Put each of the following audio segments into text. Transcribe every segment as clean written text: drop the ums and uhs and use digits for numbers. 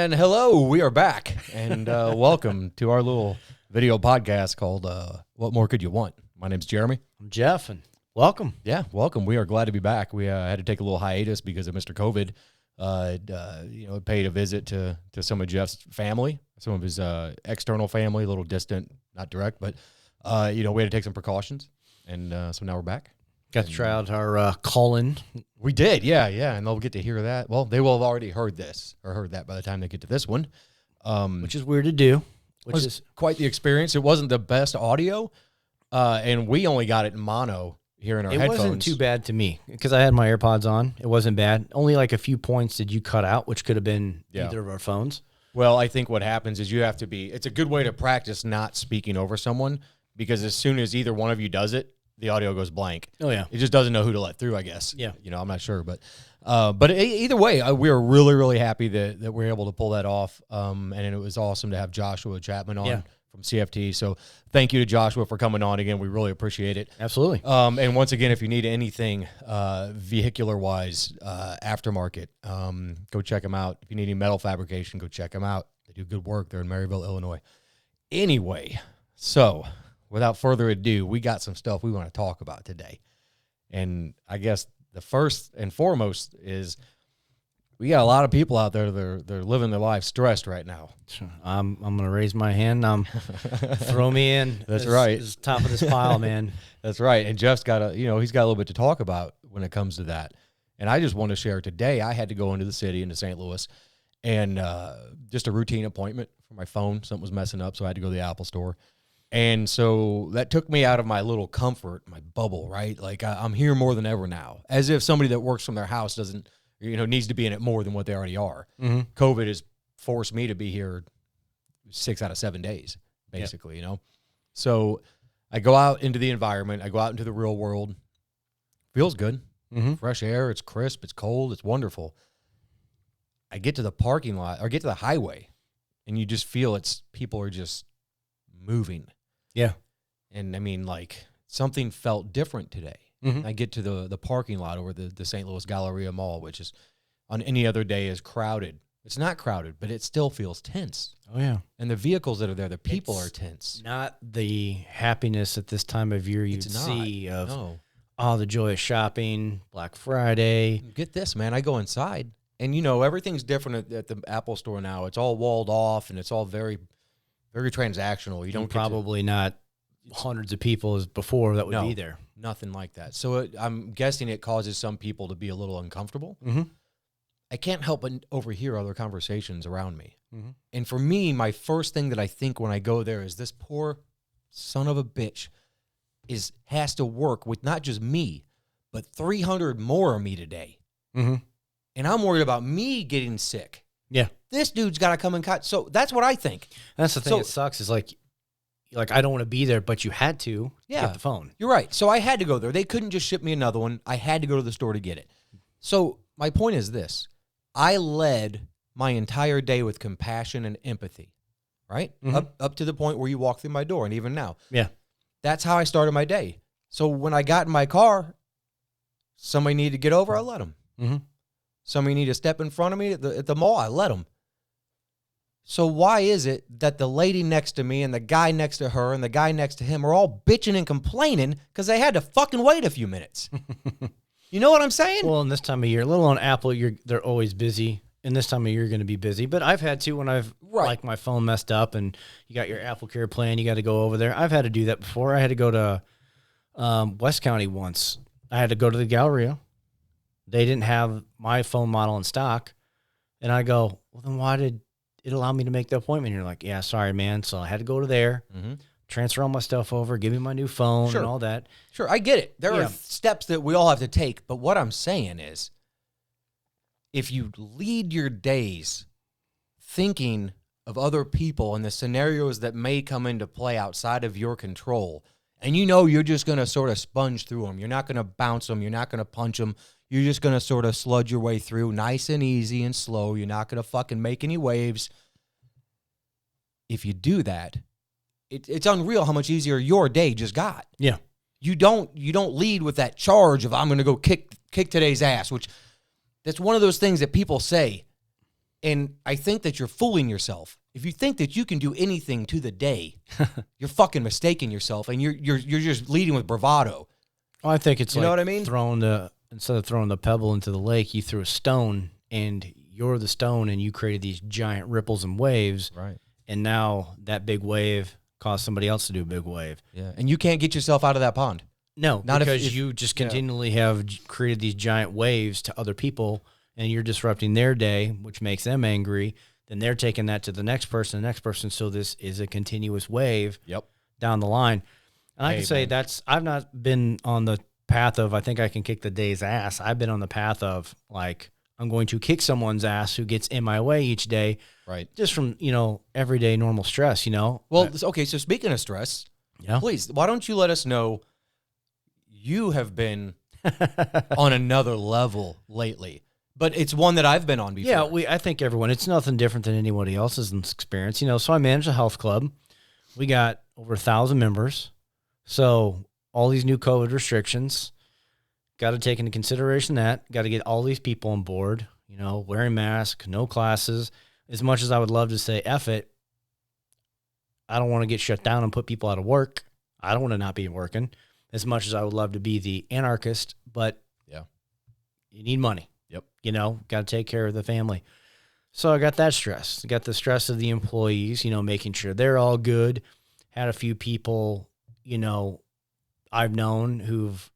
And hello, we are back, and welcome to our little video podcast called What More Could You Want? My name's Jeremy. I'm Jeff, and welcome. Yeah, welcome. We are glad to be back. We had to take a little hiatus because of Mr. COVID. Paid a visit to some of Jeff's family, some of his external family, a little distant, not direct, but, we had to take some precautions, and so now we're back. Got to try out our call-in. We did, yeah, and they'll get to hear that. Well, they will have already heard this or heard that by the time they get to this one. Which is weird to do. Which is quite the experience. It wasn't the best audio, and we only got it in mono here in our headphones. It wasn't too bad to me because I had my AirPods on. It wasn't bad. Only like a few points did you cut out, which could have been either of our phones. Well, I think what happens is you have to be – it's a good way to practice not speaking over someone because as soon as either one of you does it, the audio goes blank. Oh, yeah. It just doesn't know who to let through, I guess. Yeah. I'm not sure. But either way, we are really, really happy that we're able to pull that off. And it was awesome to have Joshua Chapman on from CFT. So thank you to Joshua for coming on again. We really appreciate it. Absolutely. And once again, if you need anything vehicular-wise, aftermarket, go check them out. If you need any metal fabrication, go check them out. They do good work. They're in Maryville, Illinois. Anyway, so without further ado, we got some stuff we want to talk about today. And I guess the first and foremost is we got a lot of people out there they're living their life stressed right now. I'm going to raise my hand. Throw me in. That's right. This top of this pile, man. That's right. And Jeff's got he's got a little bit to talk about when it comes to that. And I just want to share today, I had to go into the city, into St. Louis, and just a routine appointment for my phone. Something was messing up, so I had to go to the Apple store. And so that took me out of my little comfort, my bubble, right? Like I'm here more than ever now, as if somebody that works from their house doesn't, needs to be in it more than what they already are. Mm-hmm. COVID has forced me to be here 6 out of 7 days, basically, So I go out into the environment. I go out into the real world. Feels good. Mm-hmm. Fresh air. It's crisp. It's cold. It's wonderful. I get to the parking lot or get to the highway, and you just feel people are just moving. Yeah. And I mean, like something felt different today. Mm-hmm. I get to the parking lot over the St. Louis Galleria Mall, which is on any other day is crowded. It's not crowded, but it still feels tense. Oh, yeah. And the vehicles that are there, the people are tense. Not the happiness at this time of year you'd see of all the joy of shopping, Black Friday. Get this, man. I go inside, and everything's different at the Apple store now. It's all walled off, and it's all very, very transactional. You don't probably not hundreds of people as before that would be there. Nothing like that. So I'm guessing it causes some people to be a little uncomfortable. Mm-hmm. I can't help but overhear other conversations around me. Mm-hmm. And for me, my first thing that I think when I go there is this poor son of a bitch has to work with not just me, but 300 more of me today. Mm-hmm. And I'm worried about me getting sick. Yeah. This dude's got to come and cut. So that's what I think. That's the thing that sucks is like I don't want to be there, but you had to get the phone. You're right. So I had to go there. They couldn't just ship me another one. I had to go to the store to get it. So my point is this. I led my entire day with compassion and empathy, right? Mm-hmm. Up to the point where you walk through my door, and even now. Yeah. That's how I started my day. So when I got in my car, somebody needed to get over, I let them. Mm-hmm. Somebody needed to step in front of me at the mall, I let them. So why is it that the lady next to me and the guy next to her and the guy next to him are all bitching and complaining because they had to fucking wait a few minutes? You know what I'm saying? Well, in this time of year, let alone Apple, they're always busy. In this time of year, you're going to be busy. But I've had to when I've like my phone messed up and you got your Apple Care plan, you got to go over there. I've had to do that before. I had to go to West County once. I had to go to the Galleria. They didn't have my phone model in stock. And I go, well, then why did it allow me to make the appointment? And you're like, yeah, sorry, man. So I had to go to there, transfer all my stuff over, give me my new phone and all that. Sure, I get it. There are steps that we all have to take. But what I'm saying is, if you lead your days thinking of other people and the scenarios that may come into play outside of your control, and you're just going to sort of sponge through them. You're not going to bounce them. You're not going to punch them. You're just going to sort of sludge your way through nice and easy and slow. You're not going to fucking make any waves. If you do that, it's unreal how much easier your day just got. Yeah. You don't lead with that charge of I'm going to go kick today's ass, which that's one of those things that people say. And I think that you're fooling yourself. If you think that you can do anything to the day, you're fucking mistaking yourself, and you're just leading with bravado. Well, I think it's You know what I mean? Instead of throwing the pebble into the lake, you threw a stone, and you're the stone, and you created these giant ripples and waves. Right. And now that big wave caused somebody else to do a big wave. Yeah. And you can't get yourself out of that pond. No, Not because if you just continually have created these giant waves to other people, and you're disrupting their day, which makes them angry. Then they're taking that to the next person. So this is a continuous wave down the line. And I can say I've not been on the path of, I think I can kick the day's ass. I've been on the path of, like, I'm going to kick someone's ass who gets in my way each day. Right. Just from, everyday normal stress, Well, okay, so speaking of stress, please, why don't you let us know you have been on another level lately? But it's one that I've been on before. Yeah, I think it's nothing different than anybody else's experience. So I manage a health club. We got over 1,000 members. So all these new COVID restrictions, got to take into consideration that. Got to get all these people on board, wearing masks, no classes. As much as I would love to say, F it, I don't want to get shut down and put people out of work. I don't want to not be working. As much as I would love to be the anarchist, but you need money. Got to take care of the family. So I got that stress. I got the stress of the employees, making sure they're all good. Had a few people, I've known who've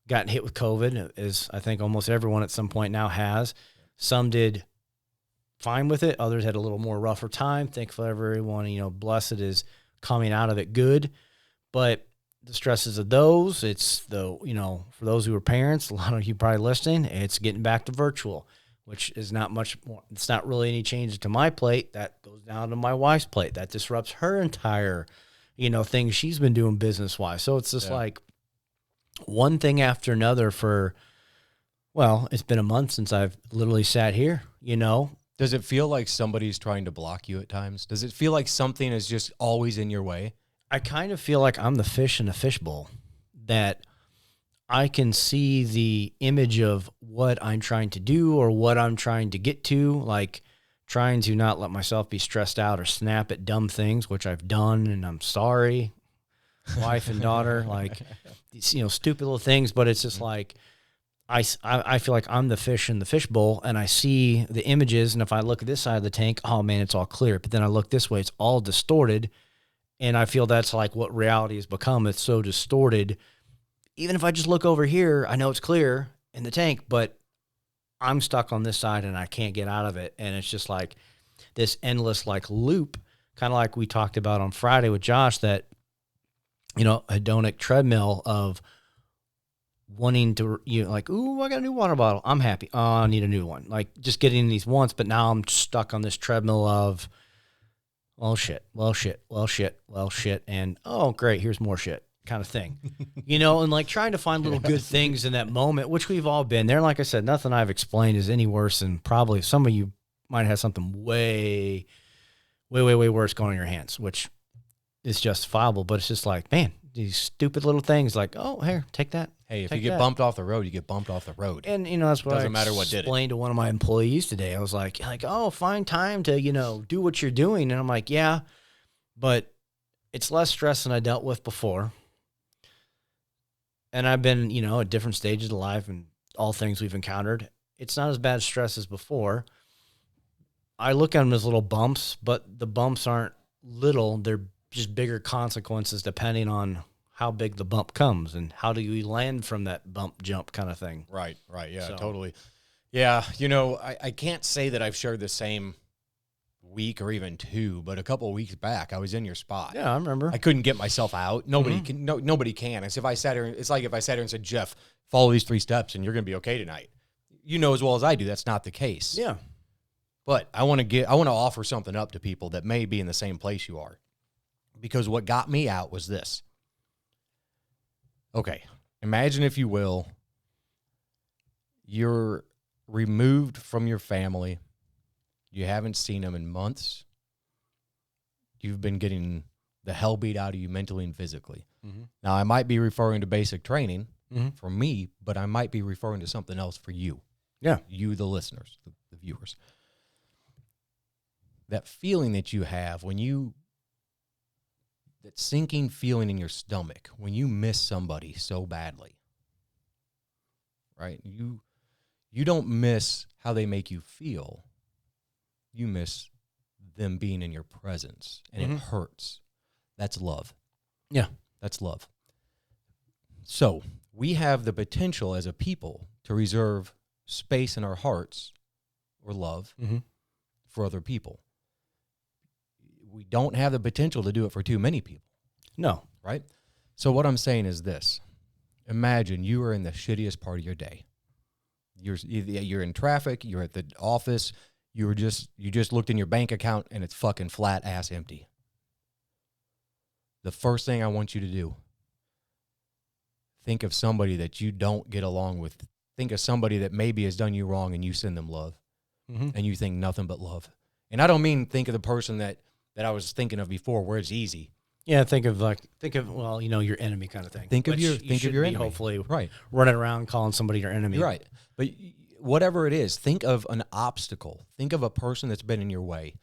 gotten hit with COVID, as I think almost everyone at some point now has. Some did fine with it. Others had a little more rougher time. Thankful everyone, blessed is coming out of it good. But the stresses of those, it's for those who are parents, a lot of you probably listening, it's getting back to virtual, which is not much more. It's not really any change to my plate. That goes down to my wife's plate. That disrupts her entire, thing she's been doing business-wise. So it's just like one thing after another it's been a month since I've literally sat here, Does it feel like somebody's trying to block you at times? Does it feel like something is just always in your way? I kind of feel like I'm the fish in a fishbowl, that I can see the image of what I'm trying to do or what I'm trying to get to, like trying to not let myself be stressed out or snap at dumb things, which I've done, and I'm sorry, wife and daughter, like, stupid little things, but it's just like, I feel like I'm the fish in the fishbowl, and I see the images, and if I look at this side of the tank, oh man, it's all clear, but then I look this way, it's all distorted. And I feel that's like what reality has become. It's so distorted. Even if I just look over here, I know it's clear in the tank, but I'm stuck on this side and I can't get out of it. And it's just like this endless like loop, kind of like we talked about on Friday with Josh, that, hedonic treadmill of wanting to, like, ooh, I got a new water bottle. I'm happy. Oh, I need a new one. Like just getting these once, but now I'm stuck on this treadmill of, well, shit, and oh, great, here's more shit kind of thing, and like trying to find little good things in that moment, which we've all been there. Like I said, nothing I've explained is any worse, and probably some of you might have something way, way, way, way worse going on your hands, which is justifiable, but it's just like, man, these stupid little things like, oh, here, take that. Hey, if you get bumped off the road, you get bumped off the road. And, that's what Doesn't matter what did it. Explained to one of my employees today. I was like, oh, find time to, do what you're doing. And I'm like, yeah, but it's less stress than I dealt with before. And I've been, at different stages of life and all things we've encountered. It's not as bad stress as before. I look at them as little bumps, but the bumps aren't little. They're just bigger consequences depending on how big the bump comes and how do you land from that bump jump kind of thing. Right. Yeah, totally. Yeah. I can't say that I've shared the same week or even two, but a couple of weeks back, I was in your spot. Yeah, I remember. I couldn't get myself out. Nobody can. Nobody can. It's like if I sat here and said, Jeff, follow these 3 steps and you're going to be okay tonight. As well as I do, that's not the case. Yeah. But I want to offer something up to people that may be in the same place you are, because what got me out was this. Okay, imagine, if you will, you're removed from your family. You haven't seen them in months. You've been getting the hell beat out of you mentally and physically. Mm-hmm. Now, I might be referring to basic training for me, but I might be referring to something else for you. Yeah. You, the listeners, the viewers. that feeling that you have that sinking feeling in your stomach when you miss somebody so badly, right? You don't miss how they make you feel. You miss them being in your presence, and it hurts. That's love. Yeah. That's love. So we have the potential as a people to reserve space in our hearts or love for other people. We don't have the potential to do it for too many people. No. Right? So what I'm saying is this. Imagine you are in the shittiest part of your day. You're in traffic, you're at the office, you just looked in your bank account and it's fucking flat ass empty. The first thing I want you to do, think of somebody that you don't get along with. Think of somebody that maybe has done you wrong and you send them love. And you think nothing but love. And I don't mean think of the person that I was thinking of before where it's easy. Yeah, think of well, your enemy kind of thing. Think of your enemy. Hopefully, right. Running around calling somebody your enemy. You're right. But whatever it is, think of an obstacle. Think of a person that's been in your way.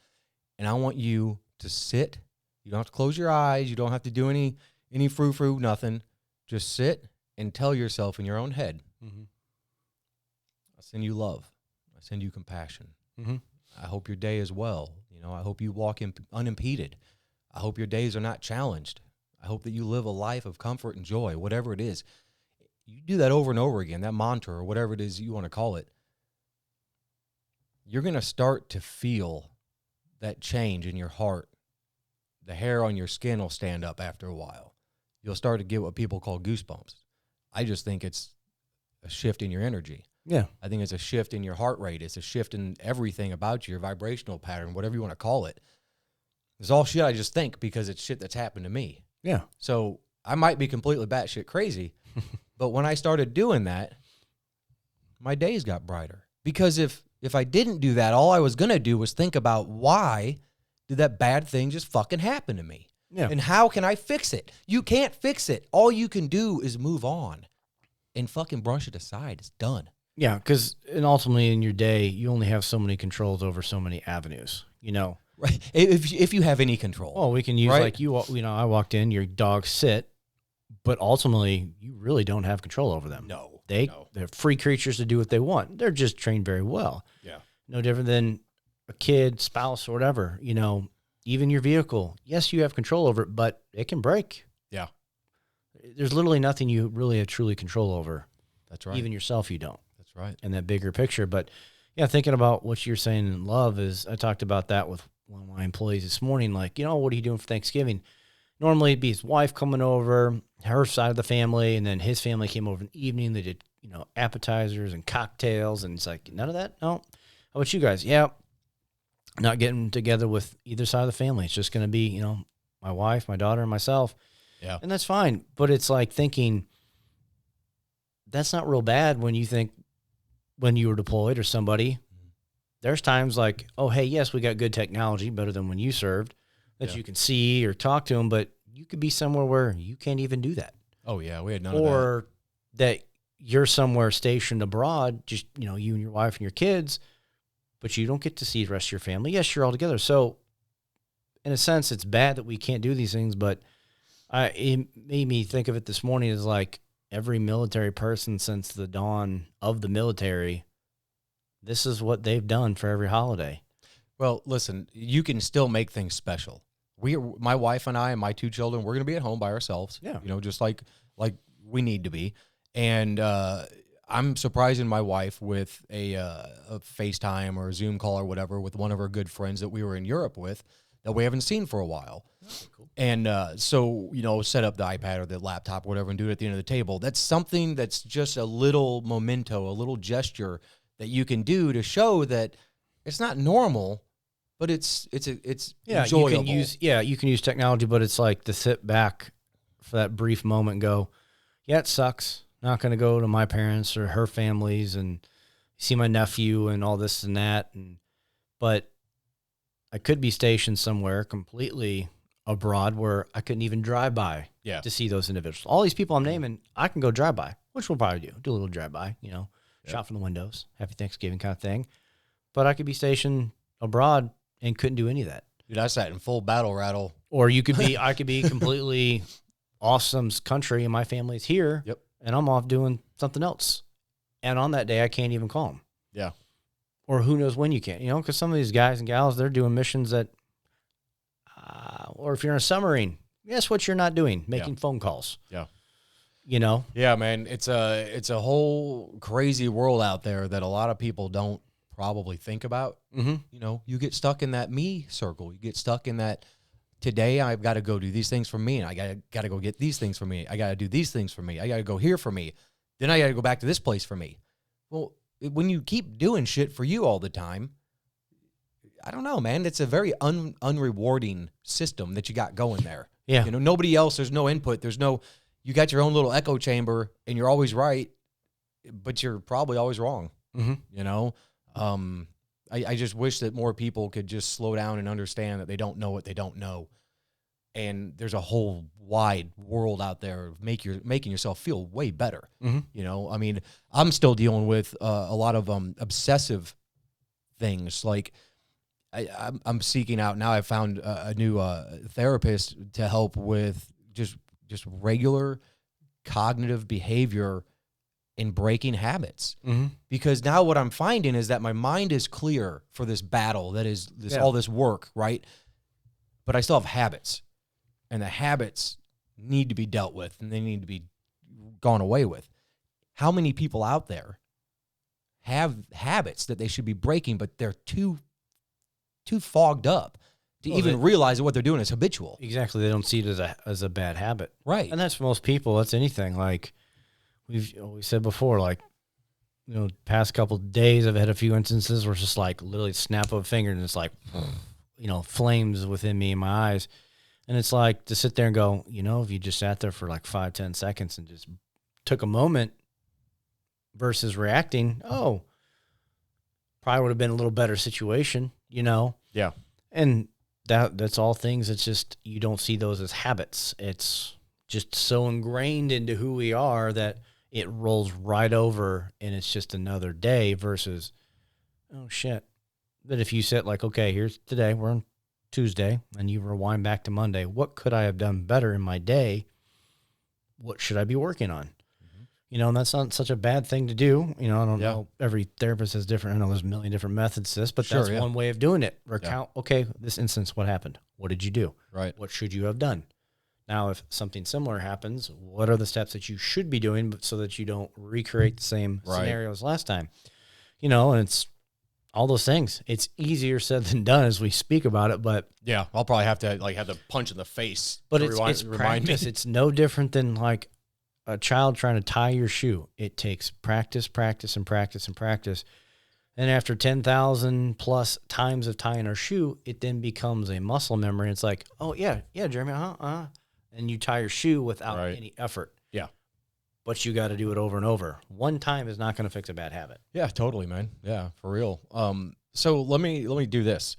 And I want you to sit. You don't have to close your eyes. You don't have to do any frou-frou, nothing. Just sit and tell yourself in your own head, I send you love. I send you compassion. I hope your day is well. I hope you walk unimpeded. I hope your days are not challenged. I hope that you live a life of comfort and joy, whatever it is. You do that over and over again, that mantra or whatever it is you want to call it. You're going to start to feel that change in your heart. The hair on your skin will stand up after a while. You'll start to get what people call goosebumps. I just think it's a shift in your energy. Yeah. I think it's a shift in your heart rate. It's a shift in everything about you, your vibrational pattern, whatever you want to call it. It's all shit I just think because it's shit that's happened to me. Yeah. So I might be completely batshit crazy, but when I started doing that, my days got brighter. Because if I didn't do that, all I was going to do was think about why did that bad thing just fucking happen to me? Yeah. And how can I fix it? You can't fix it. All you can do is move on and fucking brush it aside. It's done. Yeah, because ultimately in your day, you only have so many controls over so many avenues, Right. If you have any control. Well, we can use right? I walked in, your dogs sit, but ultimately you really don't have control over them. No. They're free creatures to do what they want. They're just trained very well. Yeah. No different than a kid, spouse, or whatever, even your vehicle. Yes, you have control over it, but it can break. Yeah. There's literally nothing you really have truly control over. That's right. Even yourself, you don't. That's right. In that bigger picture. But yeah, thinking about what you're saying in love is, I talked about that with one of my employees this morning. Like, what are you doing for Thanksgiving? Normally it'd be his wife coming over, her side of the family, and then his family came over in the evening. They did, appetizers and cocktails. And it's like, none of that? No. How about you guys? Yeah. Not getting together with either side of the family. It's just going to be, my wife, my daughter, and myself. Yeah. And that's fine. But it's like thinking, that's not real bad when you think when you were deployed or somebody. There's times like, oh, hey, yes, we got good technology, better than when you served, that you can see or talk to them, but you could be somewhere where you can't even do that. Oh, yeah, we had none of that. Or that you're somewhere stationed abroad, just, you and your wife and your kids, but you don't get to see the rest of your family. Yes, you're all together. So in a sense, it's bad that we can't do these things, but it made me think of it this morning as like every military person since the dawn of the military, this is what they've done for every holiday. Well, listen, you can still make things special. My wife and I and my two children, we're going to be at home by ourselves. Yeah. Just like we need to be. And I'm surprising my wife with a FaceTime or a Zoom call or whatever with one of her good friends that we were in Europe with that we haven't seen for a while. Okay, cool. And so, set up the iPad or the laptop or whatever and do it at the end of the table. That's something that's just a little memento, a little gesture that you can do to show that it's not normal, but it's enjoyable. You can use technology, but it's like to sit back for that brief moment and go, yeah, it sucks. Not going to go to my parents or her families and see my nephew and all this and that. But I could be stationed somewhere completely abroad where I couldn't even drive by to see those individuals. All these people I'm naming, I can go drive by, which we'll probably do a little drive by, shot from the windows, happy Thanksgiving kind of thing. But I could be stationed abroad and couldn't do any of that. Dude, I sat in full battle rattle. Or I could be completely awesome's country and my family's here. Yep. And I'm off doing something else. And on that day, I can't even call them. Yeah. Or who knows when you can, because some of these guys and gals, they're doing missions that, or if you're in a submarine, guess what you're not doing? Making phone calls. Yeah. Yeah, man, it's a whole crazy world out there that a lot of people don't probably think about. Mm-hmm. You get stuck in that me circle. You get stuck in that, today I've got to go do these things for me, and I got to go get these things for me. I got to do these things for me. I got to go here for me. Then I got to go back to this place for me. Well, when you keep doing shit for you all the time, I don't know, man. It's a very unrewarding system that you got going there. Yeah. Nobody else, there's no input. You got your own little echo chamber, and you're always right, but you're probably always wrong. Mm-hmm. I just wish that more people could just slow down and understand that they don't know what they don't know. And there's a whole wide world out there of making yourself feel way better. Mm-hmm. I'm still dealing with a lot of obsessive things. Like I'm seeking out now. I found a new therapist to help with just regular cognitive behavior in breaking habits. Mm-hmm. Because now what I'm finding is that my mind is clear for this battle that is all this work, right? But I still have habits. And the habits need to be dealt with, and they need to be gone away with. How many people out there have habits that they should be breaking, but they're too fogged up to even realize that what they're doing is habitual? Exactly. They don't see it as a bad habit. Right. And that's for most people. That's anything. Like we said before, like, past couple of days I've had a few instances where it's just like literally snap of a finger and it's like, flames within me in my eyes. And it's like to sit there and go, if you just sat there for like 5-10 seconds and just took a moment versus reacting, probably would have been a little better situation, Yeah. And that's all things. It's just, you don't see those as habits. It's just so ingrained into who we are that it rolls right over and it's just another day versus, oh shit. But if you sit like, okay, here's today, we're on Tuesday, and you rewind back to Monday, what could I have done better in my day? What should I be working on? Mm-hmm. And that's not such a bad thing to do. I don't know. Every therapist is different. I know there's a million different methods to this, but that's one way of doing it. Recount, okay, this instance, what happened? What did you do? Right. What should you have done? Now, if something similar happens, what are the steps that you should be doing so that you don't recreate the same scenarios last time? And it's all those things. It's easier said than done as we speak about it, but yeah, I'll probably have to have the punch in the face. But it's practice. It's no different than like a child trying to tie your shoe. It takes practice, practice, and practice, and practice. And after 10,000 plus times of tying our shoe, it then becomes a muscle memory. It's like, oh yeah, Jeremy, and you tie your shoe without any effort. Yeah. But you got to do it over and over. One time is not going to fix a bad habit. Yeah, totally, man. Yeah, for real. So let me do this.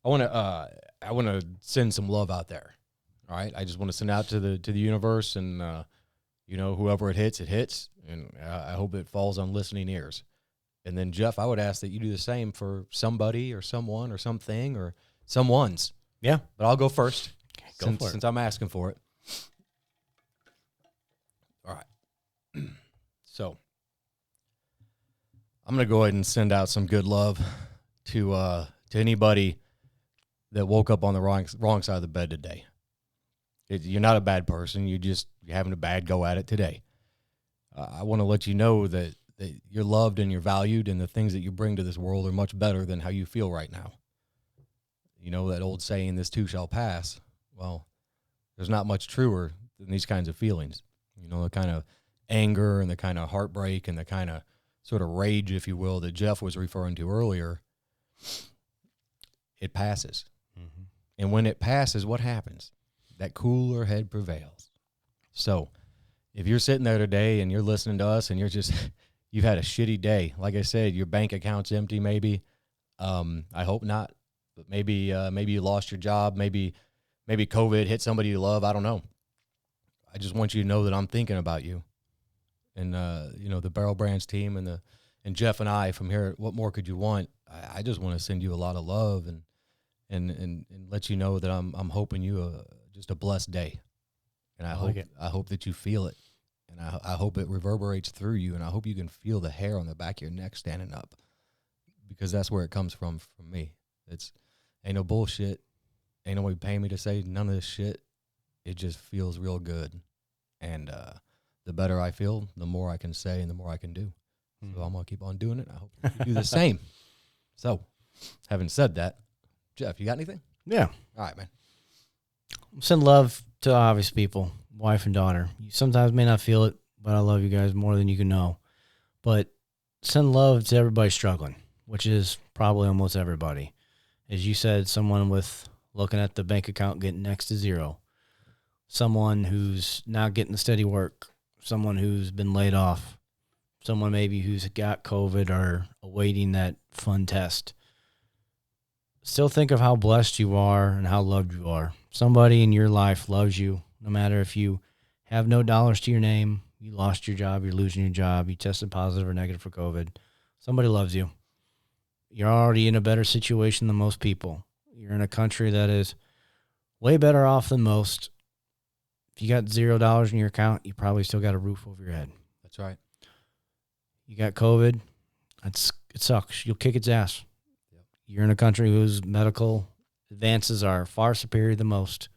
I want to send some love out there. All right, I just want to send out to the universe, and whoever it hits, and I hope it falls on listening ears. And then Jeff, I would ask that you do the same for somebody or someone or something or someone's. Yeah, but I'll go first. Go for it. Since I'm asking for it. All right. So I'm going to go ahead and send out some good love to anybody that woke up on the wrong side of the bed today. You're not a bad person. You're having a bad go at it today. I want to let you know that you're loved and you're valued, and the things that you bring to this world are much better than how you feel right now. You know that old saying, this too shall pass. Well, there's not much truer than these kinds of feelings. The kind of anger and the kind of heartbreak and the kind of sort of rage, if you will, that Jeff was referring to earlier. It passes. Mm-hmm. And when it passes, what happens? That cooler head prevails. So if you're sitting there today and you're listening to us and you've had a shitty day, like I said, your bank account's empty maybe. I hope not. But maybe you lost your job. Maybe COVID hit somebody you love. I don't know. I just want you to know that I'm thinking about you. And, the Barrel Brands team and Jeff and I from here, what more could you want? I just want to send you a lot of love and and let you know that I'm hoping you just a blessed day, and I hope that you feel it, and I hope it reverberates through you, and I hope you can feel the hair on the back of your neck standing up, because that's where it comes from me. It's ain't no bullshit, ain't nobody paying me to say none of this shit. It just feels real good, and the better I feel, the more I can say and the more I can do. So I'm gonna keep on doing it. I hope you do the same. So, having said that, Jeff, you got anything? Yeah. All right, man. Send love to obvious people, wife and daughter. You sometimes may not feel it, but I love you guys more than you can know. But send love to everybody struggling, which is probably almost everybody. As you said, someone with looking at the bank account getting next to zero, someone who's not getting the steady work, someone who's been laid off, someone maybe who's got COVID or awaiting that fun test. Still think of how blessed you are and how loved you are. Somebody in your life loves you, no matter if you have no dollars to your name, you lost your job, you're losing your job, you tested positive or negative for COVID. Somebody loves you. You're already in a better situation than most people. You're in a country that is way better off than most. If you got $0 in your account, you probably still got a roof over your head. That's right. You got COVID. It sucks. You'll kick its ass. Yep. You're in a country whose medical advances are far superior than most.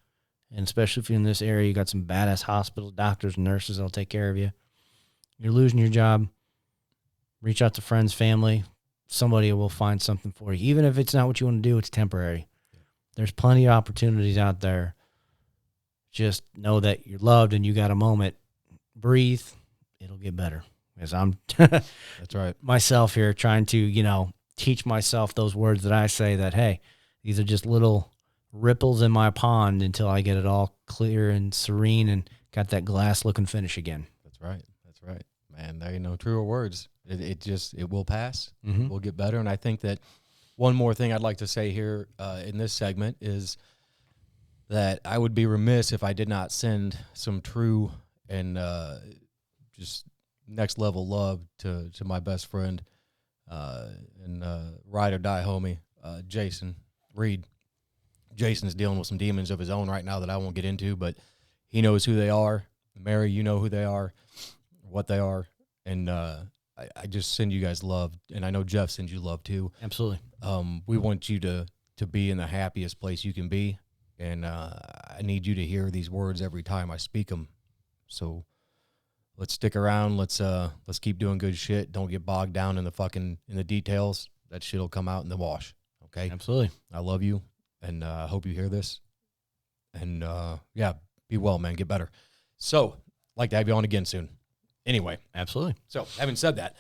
And especially if you're in this area, you got some badass hospitals, doctors, and nurses that'll take care of you. You're losing your job. Reach out to friends, family. Somebody will find something for you. Even if it's not what you want to do, it's temporary. Yep. There's plenty of opportunities out there. Just know that you're loved and you got a moment. Breathe. It'll get better. Because I'm that's right. Myself here trying to, teach myself those words that I say that, hey, these are just little ripples in my pond until I get it all clear and serene and got that glass looking finish again. That's right. That's right. Man, there ain't no truer words. It will pass. Mm-hmm. We'll get better. And I think that one more thing I'd like to say here in this segment is that I would be remiss if I did not send some true and just next level love to my best friend and ride or die homie, Jason Reed. Jason's dealing with some demons of his own right now that I won't get into, but he knows who they are. Mary, you know who they are, what they are, and I just send you guys love, and I know Jeff sends you love too. Absolutely. We want you to be in the happiest place you can be, and I need you to hear these words every time I speak them. So let's stick around. Let's keep doing good shit. Don't get bogged down in the details. That shit'll come out in the wash. Okay. Absolutely. I love you, and I hope you hear this. And yeah, be well, man. Get better. So, like to have you on again soon. Anyway. Absolutely. So, having said that,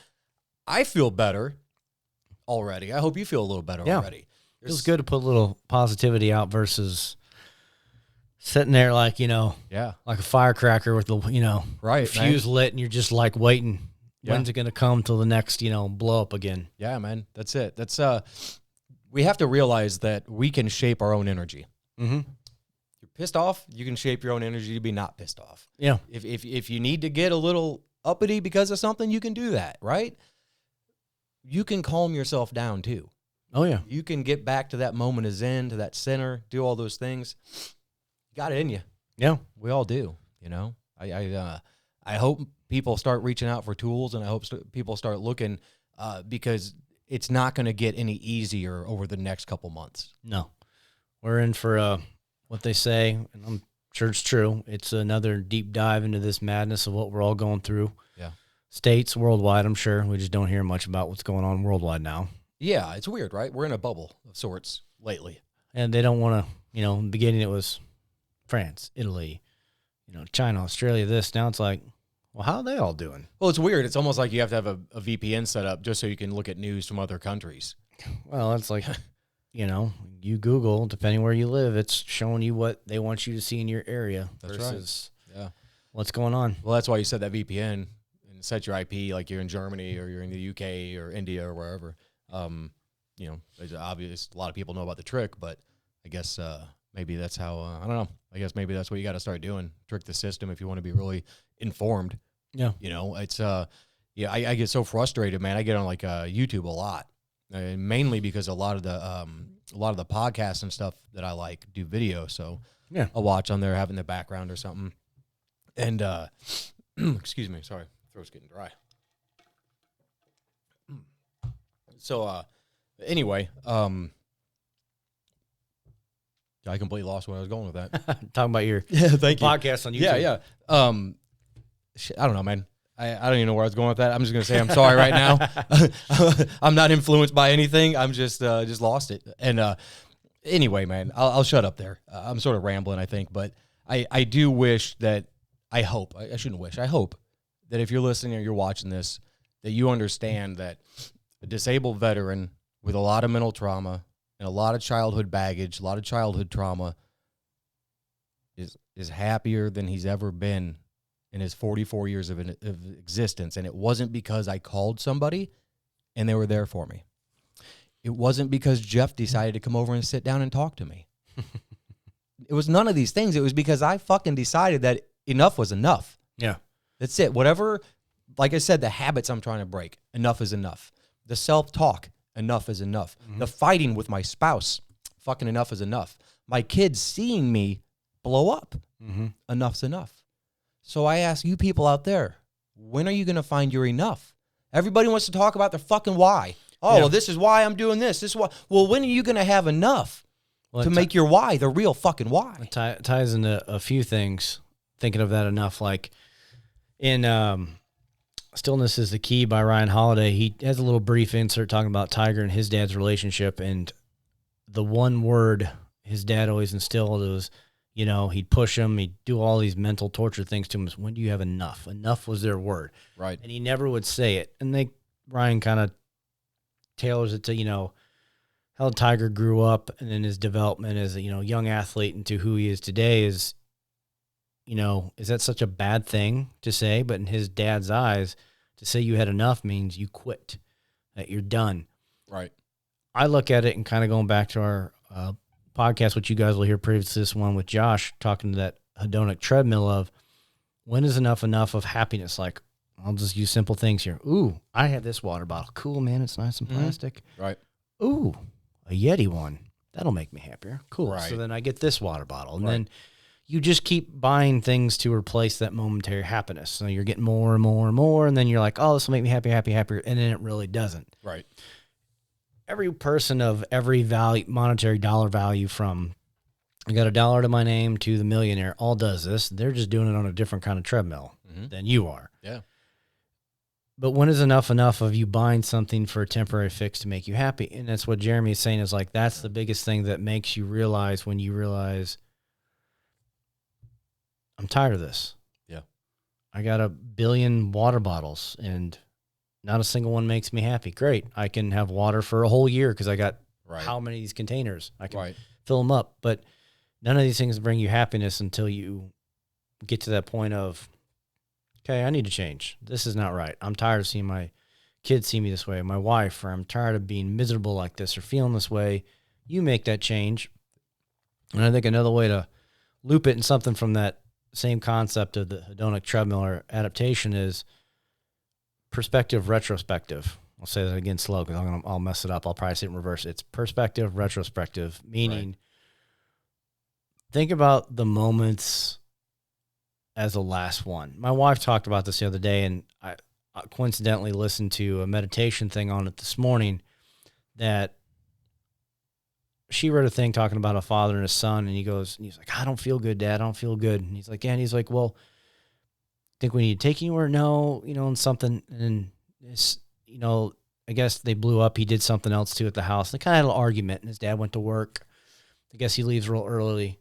I feel better already. I hope you feel a little better already. It feels good to put a little positivity out versus sitting there like, like a firecracker with the, right, fuse lit, and you're just like waiting. Yeah. When's it going to come till the next, blow up again? Yeah, man. That's it. That's we have to realize that we can shape our own energy. Mm-hmm. You're pissed off, you can shape your own energy to be not pissed off. Yeah. If you need to get a little uppity because of something, you can do that, right? You can calm yourself down too. Oh yeah. You can get back to that moment of zen, to that center, do all those things. You got it in you. Yeah. We all do, I hope people start reaching out for tools, and I hope people start looking because it's not going to get any easier over the next couple months. No. We're in for what they say, and I'm sure it's true. It's another deep dive into this madness of what we're all going through. Yeah. States, worldwide, I'm sure. We just don't hear much about what's going on worldwide now. Yeah, it's weird, right? We're in a bubble of sorts lately. And they don't want to, in the beginning it was France, Italy, China, Australia, this. Now it's like, well, how are they all doing? Well, it's weird. It's almost like you have to have a VPN set up just so you can look at news from other countries. Well, it's like, you Google, depending where you live, it's showing you what they want you to see in your area. That's versus right. what's going on. Well, that's why you set that VPN and set your IP like you're in Germany or you're in the UK or India or wherever. It's obvious a lot of people know about the trick, but I guess maybe that's how, I don't know. I guess maybe that's what you got to start doing. Trick the system if you want to be really informed. Yeah. It's, I get so frustrated, man. I get on like YouTube a lot, mainly because a lot of the a lot of the podcasts and stuff that I like do video. So Yeah. I'll watch on there, having the background or something. And excuse me, sorry, throat's getting dry. So anyway, I completely lost where I was going with that. Talking about your Thank you. podcast on YouTube. Yeah. I don't know, man. I don't even know where I was going with that. I'm just gonna say I'm sorry right now. I'm not influenced by anything. I'm just lost it. And anyway, man, I'll shut up there. I'm sort of rambling, I think, but I do wish that I hope I shouldn't wish. I hope that if you're listening or you're watching this, that you understand that a disabled veteran with a lot of mental trauma and a lot of childhood baggage, a lot of childhood trauma, is happier than he's ever been in his 44 years of existence. And it wasn't because I called somebody and they were there for me. It wasn't because Jeff decided to come over and sit down and talk to me. It was none of these things. It was because I fucking decided that enough was enough. Yeah. That's it. Whatever, like I said, the habits I'm trying to break, enough is enough. The self-talk, enough is enough. Mm-hmm. The fighting with my spouse, fucking enough is enough. My kids seeing me blow up, enough's enough. So I ask you people out there, when are you going to find your enough? Everybody wants to talk about their fucking why. Oh, well, this is why I'm doing this. This is why. Well, when are you going to have enough to make your why the real fucking why? It ties into a few things. Thinking of that enough, like in Stillness is the Key by Ryan Holiday, he has a little brief insert talking about Tiger and his dad's relationship, and the one word his dad always instilled was, you know, he'd push him, he'd do all these mental torture things to him. When do you have enough? Enough was their word. Right. And he never would say it. And Ryan kind of tailors it to, you know, how Tiger grew up and then his development as a, you know, young athlete into who he is today is, you know, is that such a bad thing to say? But in his dad's eyes, to say you had enough means you quit, that you're done. Right. I look at it and kind of going back to our podcast, which you guys will hear previous to this one with Josh, talking to that hedonic treadmill of when is enough of happiness? Like, I'll just use simple things here. Ooh, I have this water bottle. Cool, man. It's nice and plastic. Right. Ooh, a Yeti one. That'll make me happier. Cool. Right. So then I get this water bottle. And then you just keep buying things to replace that momentary happiness. So you're getting more and more and more. And then you're like, oh, this will make me happier. And then it really doesn't. Right. Every person of every value, monetary dollar value, from I got $1 to my name to the millionaire, all does this. They're just doing it on a different kind of treadmill than you are. Yeah. But when is enough of you buying something for a temporary fix to make you happy? And that's what Jeremy is saying, is like, that's the biggest thing that makes you realize, when you realize, I'm tired of this. Yeah. I got 1 billion water bottles and not a single one makes me happy. Great. I can have water for a whole year because I got how many of these containers? I can fill them up. But none of these things bring you happiness until you get to that point of, okay, I need to change. This is not right. I'm tired of seeing my kids see me this way, my wife, or I'm tired of being miserable like this or feeling this way. You make that change. And I think another way to loop it in something from that same concept of the hedonic treadmill or adaptation is perspective, retrospective. I'll say that again slow because I'll mess it up. I'll probably say it in reverse. It's perspective, retrospective, meaning think about the moments as the last one. My wife talked about this the other day, and I coincidentally listened to a meditation thing on it this morning, that she read a thing talking about a father and a son, and he's like, I don't feel good, Dad. I don't feel good. And he's like, yeah. And he's like, well, think we need to take you anywhere? No, and something. And it's, I guess they blew up. He did something else too at the house. They kind of had an argument, and his dad went to work. I guess he leaves real early,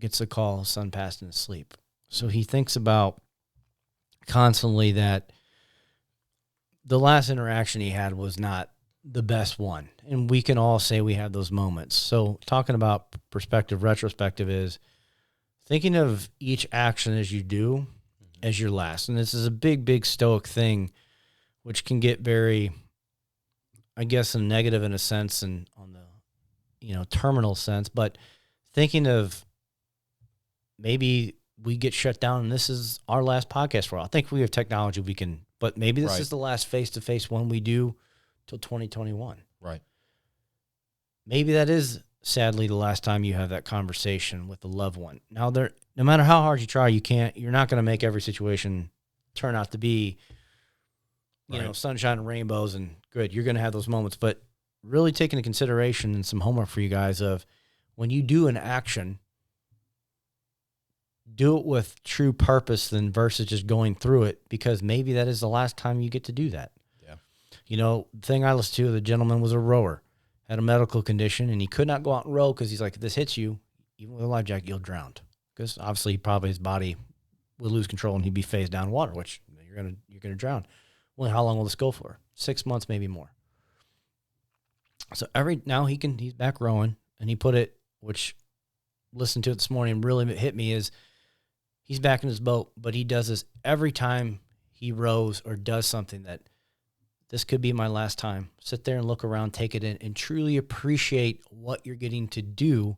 gets a call, his son passed in his sleep. So he thinks about constantly that the last interaction he had was not the best one. And we can all say we have those moments. So talking about perspective, retrospective is thinking of each action as you do as your last. And this is a big, big stoic thing, which can get very, I guess, negative in a sense and on the, terminal sense, but thinking of maybe we get shut down and this is our last podcast for a while. I think we have technology we can, but maybe this is the last face-to-face one we do till 2021. Right. maybe that is sadly the last time you have that conversation with a loved one. Now, no matter how hard you try, you're not going to make every situation turn out to be, sunshine and rainbows and good. You're going to have those moments, but really take into consideration and some homework for you guys of when you do an action, do it with true purpose than versus just going through it, because maybe that is the last time you get to do that. Yeah. The thing I listened to, the gentleman was a rower, had a medical condition, and he could not go out and row because he's like, if this hits you, even with a life jacket, you'll drown. Because obviously probably his body would lose control and he'd be phased down in water, which you're gonna drown. Well, how long will this go for? 6 months, maybe more. So now he's back rowing, and he put it, which listened to it this morning really hit me, is he's back in his boat, but he does this every time he rows or does something that this could be my last time. Sit there and look around, take it in, and truly appreciate what you're getting to do,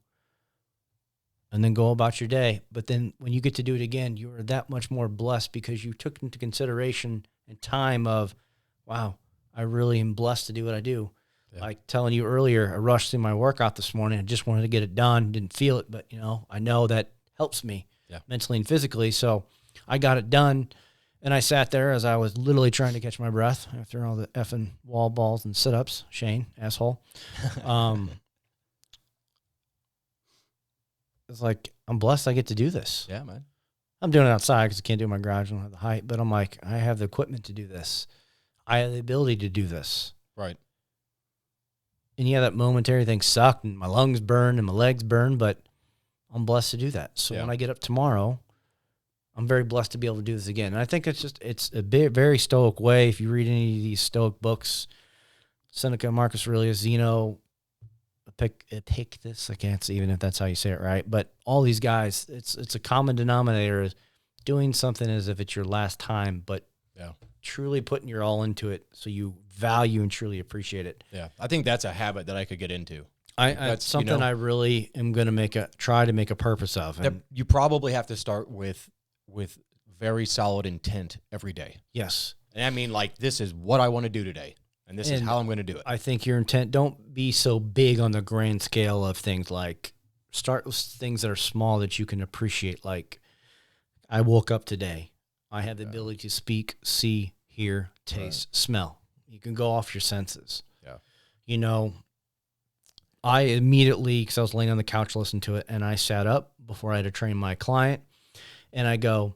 and then go about your day. But then when you get to do it again, you are that much more blessed because you took into consideration and time of, wow, I really am blessed to do what I do. Yeah. Like telling you earlier, I rushed through my workout this morning. I just wanted to get it done. Didn't feel it, but I know that helps me mentally and physically. So I got it done, and I sat there as I was literally trying to catch my breath after all the effing wall balls and sit-ups. Shane, asshole. It's like, I'm blessed I get to do this. Yeah, man. I'm doing it outside because I can't do it in my garage. I don't have the height. But I'm like, I have the equipment to do this. I have the ability to do this. Right. And that momentary thing sucked, and my lungs burned and my legs burned, but I'm blessed to do that. So when I get up tomorrow, I'm very blessed to be able to do this again. And I think it's a very stoic way. If you read any of these stoic books, Seneca, Marcus Aurelius, Zeno, Epictetus, I can't say even if that's how you say it right, but all these guys, it's a common denominator is doing something as if it's your last time, but truly putting your all into it so you value and truly appreciate it. Yeah, I think that's a habit that I could get into. That's something I really am going to try to make a purpose of. And you probably have to start with very solid intent every day. Yes. And I mean, like, this is what I want to do today, and this is how I'm going to do it. I think your intent, don't be so big on the grand scale of things. Like, start with things that are small that you can appreciate. Like, I woke up today. I have the ability to speak, see, hear, taste, smell. You can go off your senses. Yeah. I immediately, because I was laying on the couch listening to it, and I sat up before I had to train my client, and I go,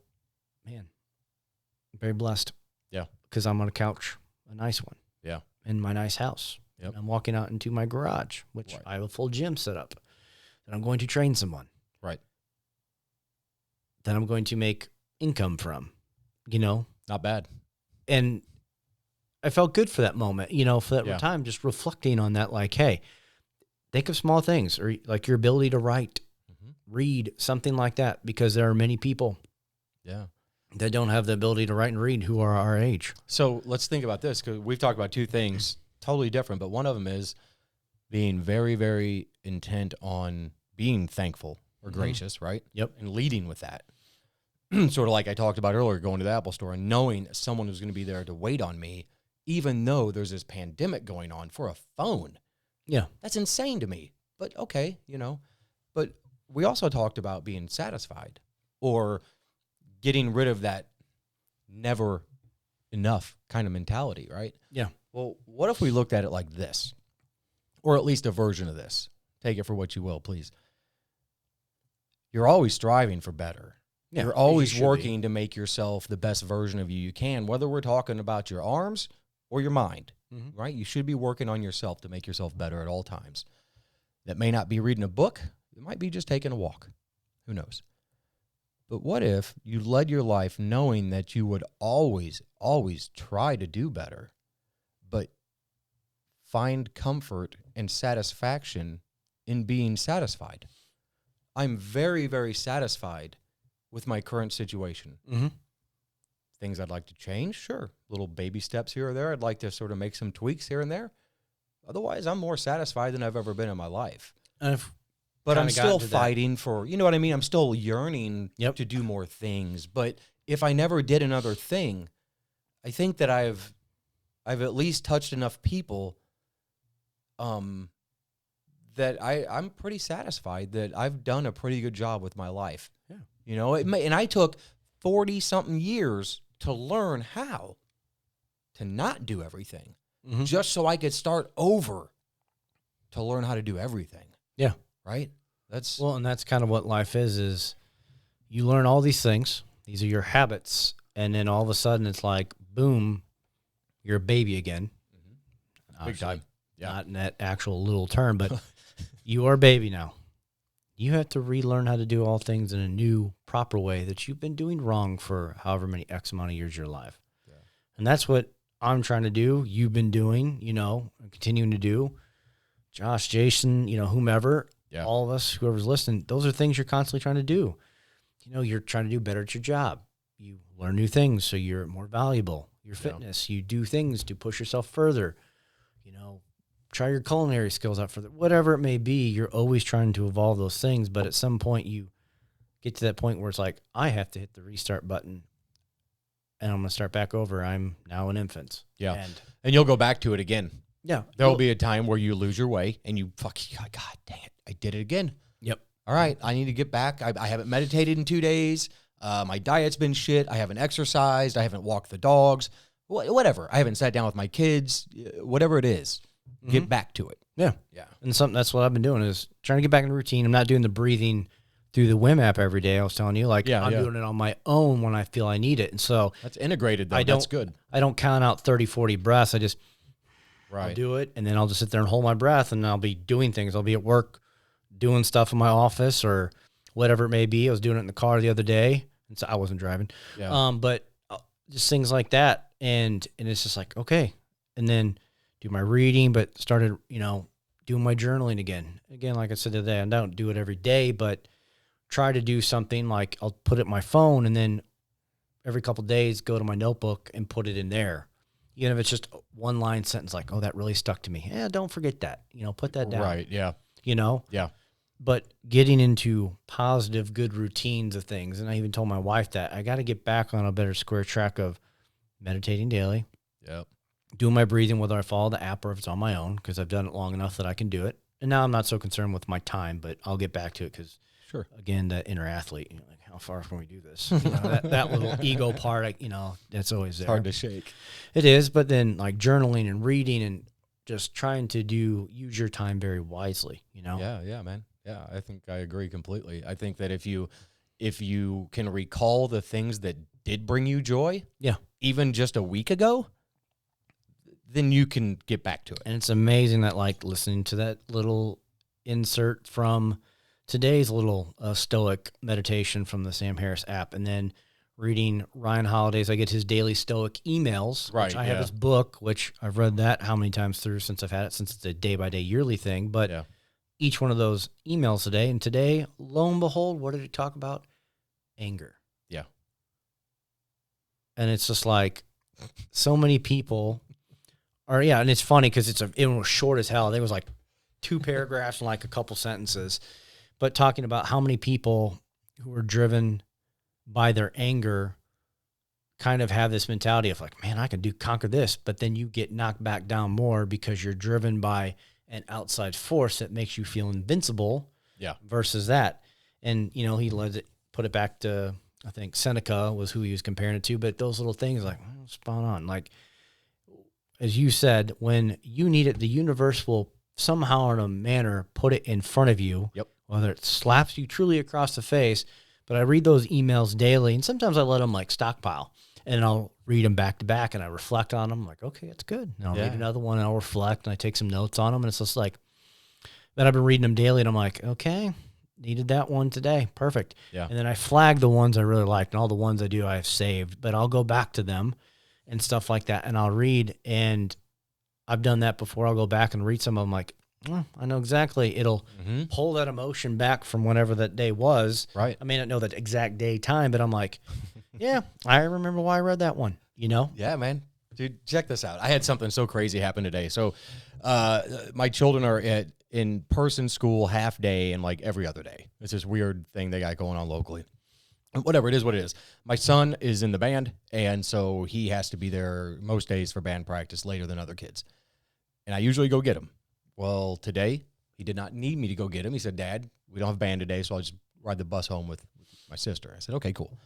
man, I'm very blessed. Yeah. Because I'm on a couch, a nice one. Yeah. In my nice house. Yep. I'm walking out into my garage, which I have a full gym set up, that I'm going to train someone. Right. That I'm going to make income from, Not bad. And I felt good for that moment, for that time, just reflecting on that, like, hey, think of small things, or like your ability to write, read, something like that, because there are many people that don't have the ability to write and read who are our age. So let's think about this, because we've talked about two things totally different, but one of them is being very, very intent on being thankful or gracious, right? Yep. And leading with that. Sort of like I talked about earlier, going to the Apple store and knowing someone who's going to be there to wait on me, even though there's this pandemic going on, for a phone. Yeah. That's insane to me. But okay, But we also talked about being satisfied or getting rid of that never enough kind of mentality, right? Yeah. Well, what if we looked at it like this, or at least a version of this? Take it for what you will, please. You're always striving for better. Yeah, you're always working to make yourself the best version of you can, whether we're talking about your arms or your mind, right? You should be working on yourself to make yourself better at all times. That may not be reading a book. It might be just taking a walk. Who knows? But what if you led your life knowing that you would always, always try to do better, but find comfort and satisfaction in being satisfied? I'm very, very satisfied with my current situation. Things I'd like to change, sure. Little baby steps here or there. I'd like to sort of make some tweaks here and there. Otherwise, I'm more satisfied than I've ever been in my life. But I'm still fighting for, you know what I mean? I'm still yearning to do more things. But if I never did another thing, I think that I've at least touched enough people that I'm pretty satisfied that I've done a pretty good job with my life. Yeah. You know, and I took 40-something years to learn how to not do everything, just so I could start over to learn how to do everything. Yeah. Right? That's and that's kind of what life is you learn all these things. These are your habits. And then all of a sudden it's like, boom, you're a baby again. big time. Yeah. Not in that actual little term, but you are a baby now. You have to relearn how to do all things in a new, proper way that you've been doing wrong for however many X amount of years of your life. Yeah. And that's what I'm trying to do. You've been doing, and continuing to do. Josh, Jason, whomever, all of us, whoever's listening, those are things you're constantly trying to do. You're trying to do better at your job. You learn new things so you're more valuable. Your fitness, you do things to push yourself further. Try your culinary skills out further. Whatever it may be, you're always trying to evolve those things. But at some point, you get to that point where it's like, I have to hit the restart button, and I'm going to start back over. I'm now an infant. Yeah. And you'll go back to it again. Yeah. There'll be a time where you lose your way, and you fucking, God dang it, I did it again. Yep. All right, I need to get back. I haven't meditated in 2 days. My diet's been shit. I haven't exercised. I haven't walked the dogs. Whatever. I haven't sat down with my kids. Whatever it is. Get back to it. Yeah. Yeah. And that's what I've been doing is trying to get back in the routine. I'm not doing the breathing through the WIM app every day. I was telling you, I'm doing it on my own when I feel I need it. And so that's integrated though. That's good. I don't count out 30, 40 breaths. I just I'll do it. And then I'll just sit there and hold my breath, and I'll be doing things. I'll be at work doing stuff in my office or whatever it may be. I was doing it in the car the other day, and so I wasn't driving. Yeah. But just things like that. And it's just like, okay. And then do my reading, but started, doing my journaling again. Again, like I said today, I don't do it every day, but try to do something like I'll put it in my phone, and then every couple of days go to my notebook and put it in there. Even if it's just one line sentence like, oh, that really stuck to me. Yeah, don't forget that. Put that down. Right, yeah. Yeah. But getting into positive, good routines of things, and I even told my wife that I got to get back on a better square track of meditating daily. Yep. Doing my breathing, whether I follow the app or if it's on my own, because I've done it long enough that I can do it. And now I'm not so concerned with my time, but I'll get back to it because, again, that inner athlete, like, how far can we do this? That little ego part, that's always there. It's hard to shake. It is, but then like journaling and reading and just trying to use your time very wisely, Yeah, man. Yeah, I think I agree completely. I think that if you can recall the things that did bring you joy, even just a week ago, then you can get back to it. And it's amazing that, like, listening to that little insert from today's little Stoic meditation from the Sam Harris app, and then reading Ryan Holiday's, I get his daily Stoic emails, which I have his book, which I've read that how many times through since I've had it, since it's a day-by-day yearly thing. But each one of those emails today, and today, lo and behold, what did it talk about? Anger. Yeah. And it's just like so many people... and it's funny because it was short as hell. I think it was like 2 paragraphs and like a couple sentences, but talking about how many people who are driven by their anger kind of have this mentality of like, man, I can conquer this, but then you get knocked back down more because you're driven by an outside force that makes you feel invincible. Yeah. Versus that. And, he put it back to, I think Seneca was who he was comparing it to, but those little things like, spot on. Like, as you said, when you need it, the universe will somehow or in a manner put it in front of you, whether it slaps you truly across the face. But I read those emails daily, and sometimes I let them like stockpile, and I'll read them back to back, and I reflect on them. I'm like, okay, that's good. And I'll read another one, and I'll reflect, and I take some notes on them, and it's just like, then I've been reading them daily, and I'm like, okay, needed that one today. Perfect. Yeah. And then I flag the ones I really liked, and all the ones I do I have saved, but I'll go back to them and stuff like that, and I'll read, and I've done that before. I'll go back and read some of them like, I know exactly. It'll pull that emotion back from whenever that day was. Right. I may not know that exact day time, but I'm like, yeah, I remember why I read that one, Yeah, man. Dude, check this out. I had something so crazy happen today. So my children are at in-person school half day and like every other day. It's this weird thing they got going on locally. Whatever, it is what it is. My son is in the band, and so he has to be there most days for band practice later than other kids. And I usually go get him. Well, today He did not need me to go get him. He said, Dad, we don't have band today, so I'll just ride the bus home with my sister. I said, okay, cool.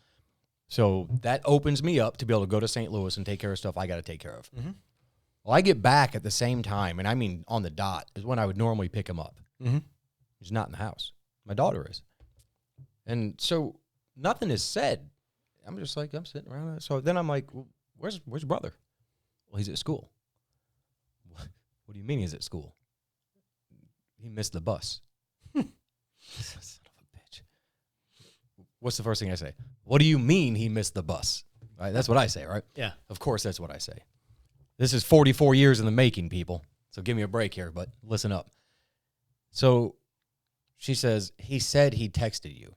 So that opens me up to be able to go to St. Louis and take care of stuff I got to take care of. Mm-hmm. Well, I get back at the same time, and I mean on the dot, is when I would normally pick him up. Mm-hmm. He's not in the house. My daughter is. And so nothing is said. I'm just like, I'm sitting around. So then I'm like, well, where's your brother? Well, he's at school. What do you mean he's at school? He missed the bus. Son of a bitch. What's the first thing I say? What do you mean he missed the bus? Right, that's what I say, right? Yeah. Of course, that's what I say. This is 44 years in the making, people. So give me a break here, but listen up. So she says, he said he texted you.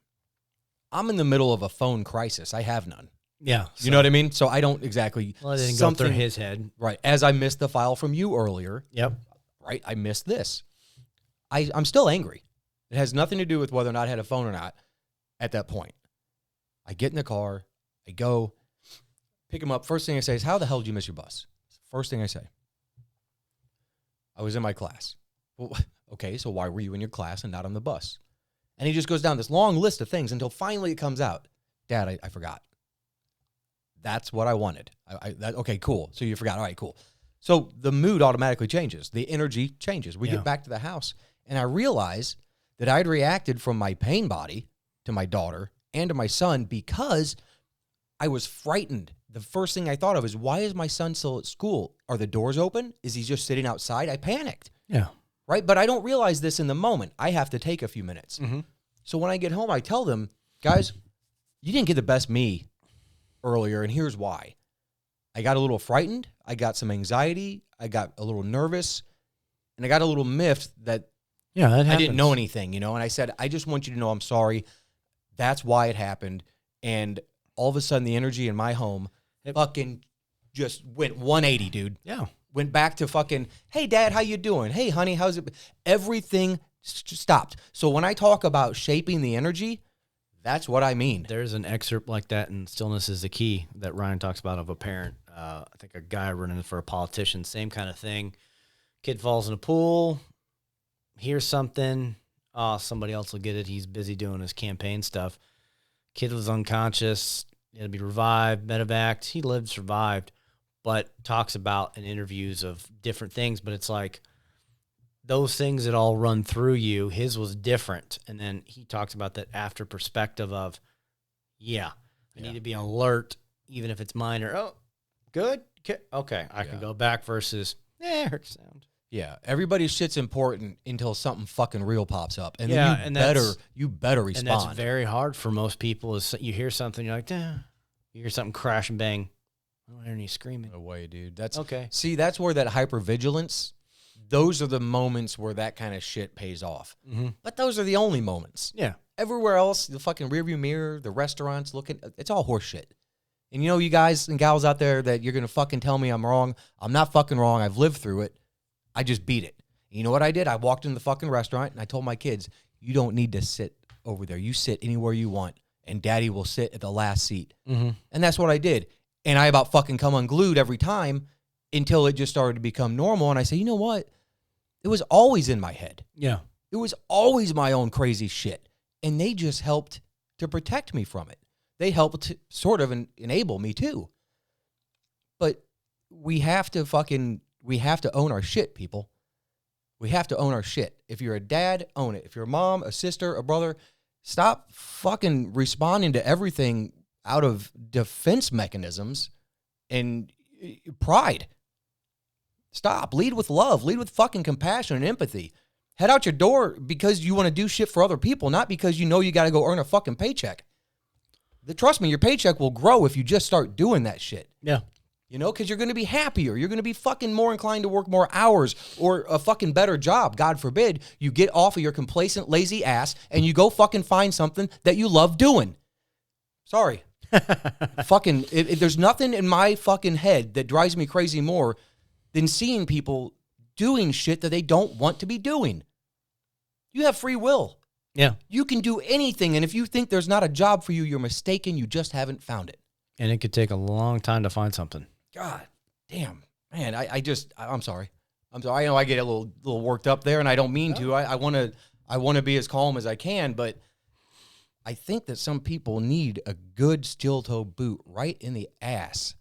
I'm in the middle of a phone crisis. I have none. Yeah. You know what I mean? So I don't exactly. Well, it didn't go through his head. Right. As I missed the file from you earlier. Yep. Right. I missed this. I'm still angry. It has nothing to do with whether or not I had a phone or not at that point. I get in the car. I go pick him up. First thing I say is, how the hell did you miss your bus? First thing I say. I was in my class. Well, okay, so why were you in your class and not on the bus? And he just goes down this long list of things until finally it comes out. Dad, I forgot. That's what I wanted. Okay, cool. So you forgot. All right, cool. So the mood automatically changes. The energy changes. We get back to the house, and I realize that I'd reacted from my pain body to my daughter and to my son because I was frightened. The first thing I thought of is, why is my son still at school? Are the doors open? Is he just sitting outside? I panicked. Yeah. Right? But I don't realize this in the moment. I have to take a few minutes. Mm-hmm. So when I get home, I tell them, guys, you didn't get the best me earlier, and here's why. I got a little frightened. I got some anxiety. I got a little nervous. And I got a little miffed that I didn't know anything, you know? And I said, I just want you to know I'm sorry. That's why it happened. And all of a sudden, the energy in my home fucking just went 180, dude. Yeah. Went back to fucking, hey, Dad, how you doing? Hey, honey, how's it? Everything stopped. So when I talk about shaping the energy, that's what I mean. There's an excerpt like that in Stillness is the Key that Ryan talks about of a parent. I think a guy running for a politician, same kind of thing. Kid falls in a pool, hears something. Oh, somebody else will get it. He's busy doing his campaign stuff. Kid was unconscious. He had to be revived, medevaced. He lived, survived, but talks about in interviews of different things. But it's like those things that all run through you. His was different. And then he talks about that after perspective of, I need to be alert, even if it's minor. Oh, good. Okay, I can go back versus, hurt sound. Yeah, everybody's shit's important until something fucking real pops up, and then you better respond. And that's very hard for most people. Is you hear something, you're like, you hear something crash and bang. I don't hear any screaming. No way, dude. That's okay. See, that's where that hypervigilance. Those are the moments where that kind of shit pays off. Mm-hmm. But those are the only moments. Yeah. Everywhere else, the fucking rearview mirror, the restaurants looking, it's all horse shit. And you know, you guys and gals out there that you're gonna fucking tell me I'm wrong. I'm not fucking wrong. I've lived through it. I just beat it. You know what I did? I walked in the fucking restaurant and I told my kids, you don't need to sit over there. You sit anywhere you want, and Daddy will sit at the last seat. Mm-hmm. And that's what I did. And I about fucking come unglued every time until it just started to become normal. And I say, you know what? It was always in my head. Yeah. It was always my own crazy shit. And they just helped to protect me from it. They helped to sort of enable me too. But we have to own our shit, people. We have to own our shit. If you're a dad, own it. If you're a mom, a sister, a brother, stop fucking responding to everything out of defense mechanisms and pride. Stop. Lead with love. Lead with fucking compassion and empathy. Head out your door because you want to do shit for other people, not because you know you got to go earn a fucking paycheck. Trust me, your paycheck will grow if you just start doing that shit. Yeah. You know, because you're going to be happier. You're going to be fucking more inclined to work more hours or a fucking better job. God forbid you get off of your complacent, lazy ass and you go fucking find something that you love doing. Sorry. There's nothing in my fucking head that drives me crazy more than seeing people doing shit that they don't want to be doing. You have free will. Yeah. You can do anything. And if you think there's not a job for you, you're mistaken. You just haven't found it. And it could take a long time to find something. God damn, man, I'm sorry. I'm sorry. I know I get a little worked up there, and I don't mean to. I want to be as calm as I can, but I think that some people need a good steel toe boot right in the ass,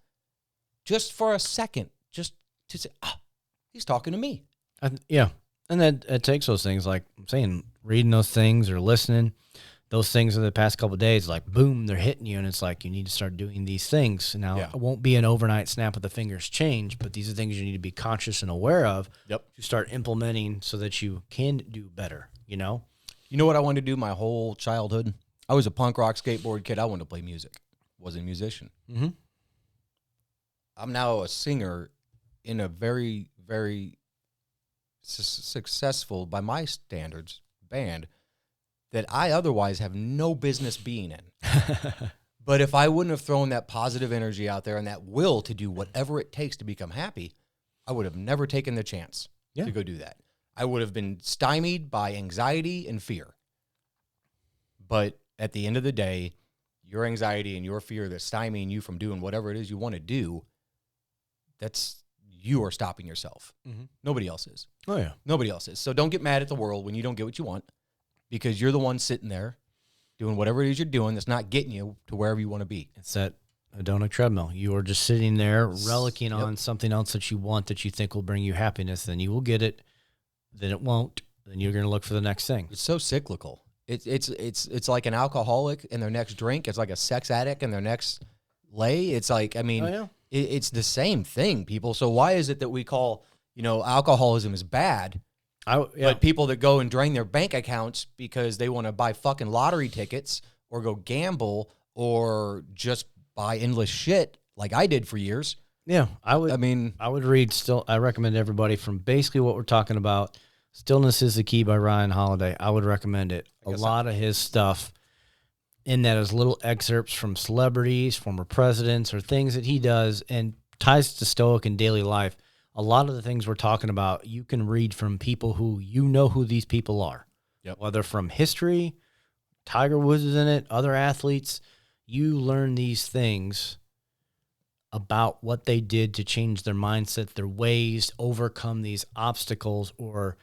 just for a second, just to say, he's talking to me. Yeah, and that it takes those things, like I'm saying, reading those things or listening. Those things in the past couple of days, like boom, they're hitting you, and it's like you need to start doing these things. Now, It won't be an overnight snap of the fingers change, but these are things you need to be conscious and aware of. Yep. To start implementing so that you can do better. You know what I wanted to do my whole childhood? I was a punk rock skateboard kid. I wanted to play music. Wasn't a musician. Mm-hmm. I'm now a singer in a very, very successful, by my standards, band that I otherwise have no business being in. But if I wouldn't have thrown that positive energy out there and that will to do whatever it takes to become happy, I would have never taken the chance to go do that. I would have been stymied by anxiety and fear. But at the end of the day, your anxiety and your fear that's stymieing you from doing whatever it is you want to do, that's you are stopping yourself. Mm-hmm. Nobody else is. Oh, yeah. Nobody else is. So don't get mad at the world when you don't get what you want, because you're the one sitting there doing whatever it is you're doing that's not getting you to wherever you want to be. It's that hedonic treadmill. You are just sitting there relicking on something else that you want, that you think will bring you happiness. Then you will get it. Then it won't. Then you're going to look for the next thing. It's so cyclical. It's like an alcoholic in their next drink. It's like a sex addict in their next lay. It's like, I mean, it's the same thing, people. So why is it that we call, alcoholism is bad? But people that go and drain their bank accounts because they want to buy fucking lottery tickets or go gamble or just buy endless shit like I did for years. Yeah, I would read I recommend everybody from basically what we're talking about. Stillness is the Key by Ryan Holiday. I would recommend it. A lot of his stuff in that is little excerpts from celebrities, former presidents, or things that he does and ties to Stoic and daily life. A lot of the things we're talking about, you can read from people who who these people are. Yep. Whether from history, Tiger Woods is in it, other athletes, you learn these things about what they did to change their mindset, their ways, overcome these obstacles, or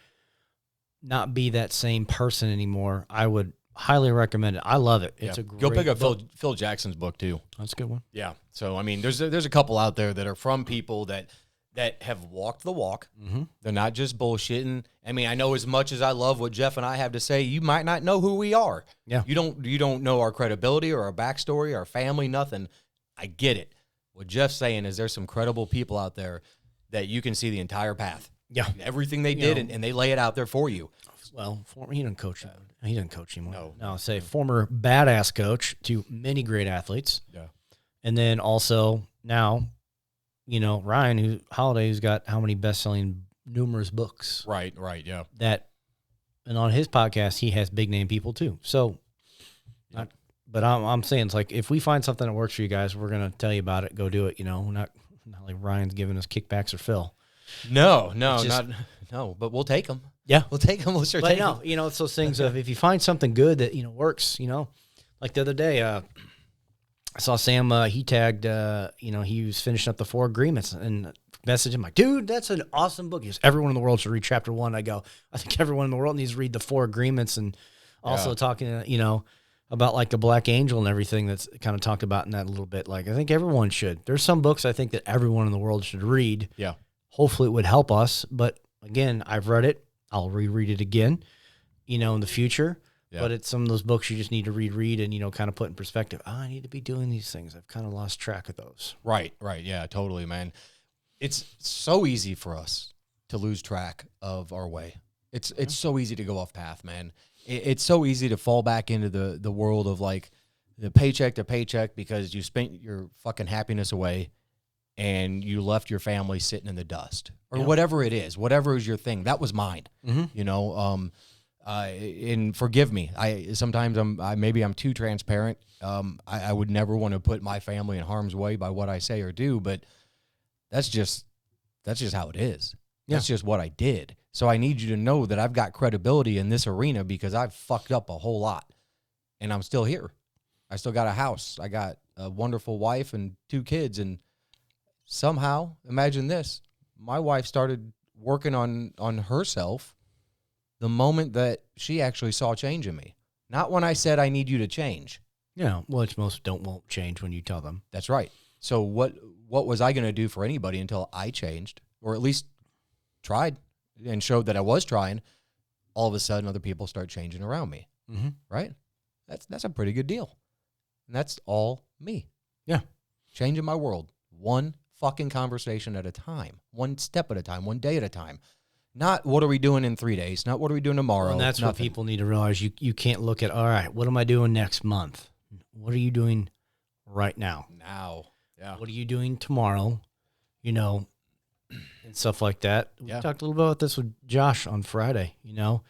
not be that same person anymore. I would highly recommend it. I love it. It's a great Go pick up book. Phil Jackson's book too. That's a good one. Yeah. So I mean, there's a couple out there that are from people that have walked the walk. Mm-hmm. They're not just bullshitting. I mean, I know as much as I love what Jeff and I have to say, you might not know who we are. Yeah. You don't know our credibility or our backstory, our family, nothing. I get it. What Jeff's saying is there's some credible people out there that you can see the entire path. Yeah. Everything they did, and they lay it out there for you. Well, he didn't coach him. He didn't coach anymore. No. Say former badass coach to many great athletes. Yeah. And then also now, Ryan Holiday, who's got how many best-selling numerous books. Right, yeah. And on his podcast, he has big name people too. So, but I'm saying it's like, if we find something that works for you guys, we're going to tell you about it. Go do it. Not like Ryan's giving us kickbacks or Phil. No, but we'll take them. Yeah. We'll take them. We'll start taking them. It's those things of, if you find something good that, works, like the other day, I saw Sam, he tagged, he was finishing up the 4 Agreements and messaged him like, dude, that's an awesome book. He goes, everyone in the world should read chapter 1. I go, I think everyone in the world needs to read the 4 Agreements, and also talking, about like the Black Angel and everything that's kind of talked about in that a little bit. Like, I think everyone should. There's some books I think that everyone in the world should read. Yeah. Hopefully it would help us. But again, I've read it. I'll reread it again, in the future. Yeah. But it's some of those books you just need to reread and, kind of put in perspective. I need to be doing these things. I've kind of lost track of those. Right. Yeah, totally, man. It's so easy for us to lose track of our way. It's so easy to go off path, man. It's so easy to fall back into the world of like the paycheck to paycheck because you spent your fucking happiness away and you left your family sitting in the dust or whatever it is, whatever is your thing. That was mine, and forgive me. Sometimes maybe I'm too transparent. I would never want to put my family in harm's way by what I say or do, but that's just how it is. Yeah. That's just what I did. So I need you to know that I've got credibility in this arena because I've fucked up a whole lot and I'm still here. I still got a house. I got a wonderful wife and 2 kids. And somehow, imagine this, my wife started working on herself the moment that she actually saw change in me. Not when I said I need you to change. Yeah, which most won't change when you tell them. That's right. So what was I going to do for anybody until I changed, or at least tried and showed that I was trying? All of a sudden, other people start changing around me. Mm-hmm. Right? That's a pretty good deal. And that's all me. Yeah. Changing my world. One fucking conversation at a time. One step at a time. One day at a time. Not what are we doing in 3 days. Not what are we doing tomorrow. And that's what people need to realize. You can't look at, all right, what am I doing next month? What are you doing right now? Now. Yeah. What are you doing tomorrow? You know, and stuff like that. We talked a little bit about this with Josh on Friday. You know,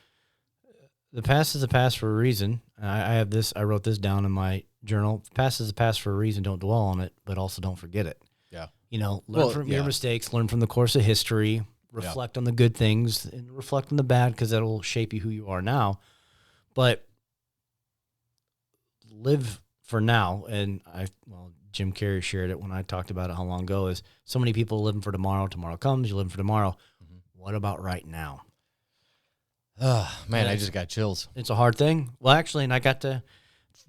the past is the past for a reason. I have this. I wrote this down in my journal. The past is the past for a reason. Don't dwell on it, but also don't forget it. Yeah. You know, learn from your mistakes. Learn from the course of history. Reflect on the good things and reflect on the bad, because that'll shape you who you are now. But live for now. And Jim Carrey shared it when I talked about it how long ago, is so many people living for tomorrow. Tomorrow comes, you live for tomorrow. Mm-hmm. What about right now? Man, I just got chills. It's a hard thing. Well, actually, and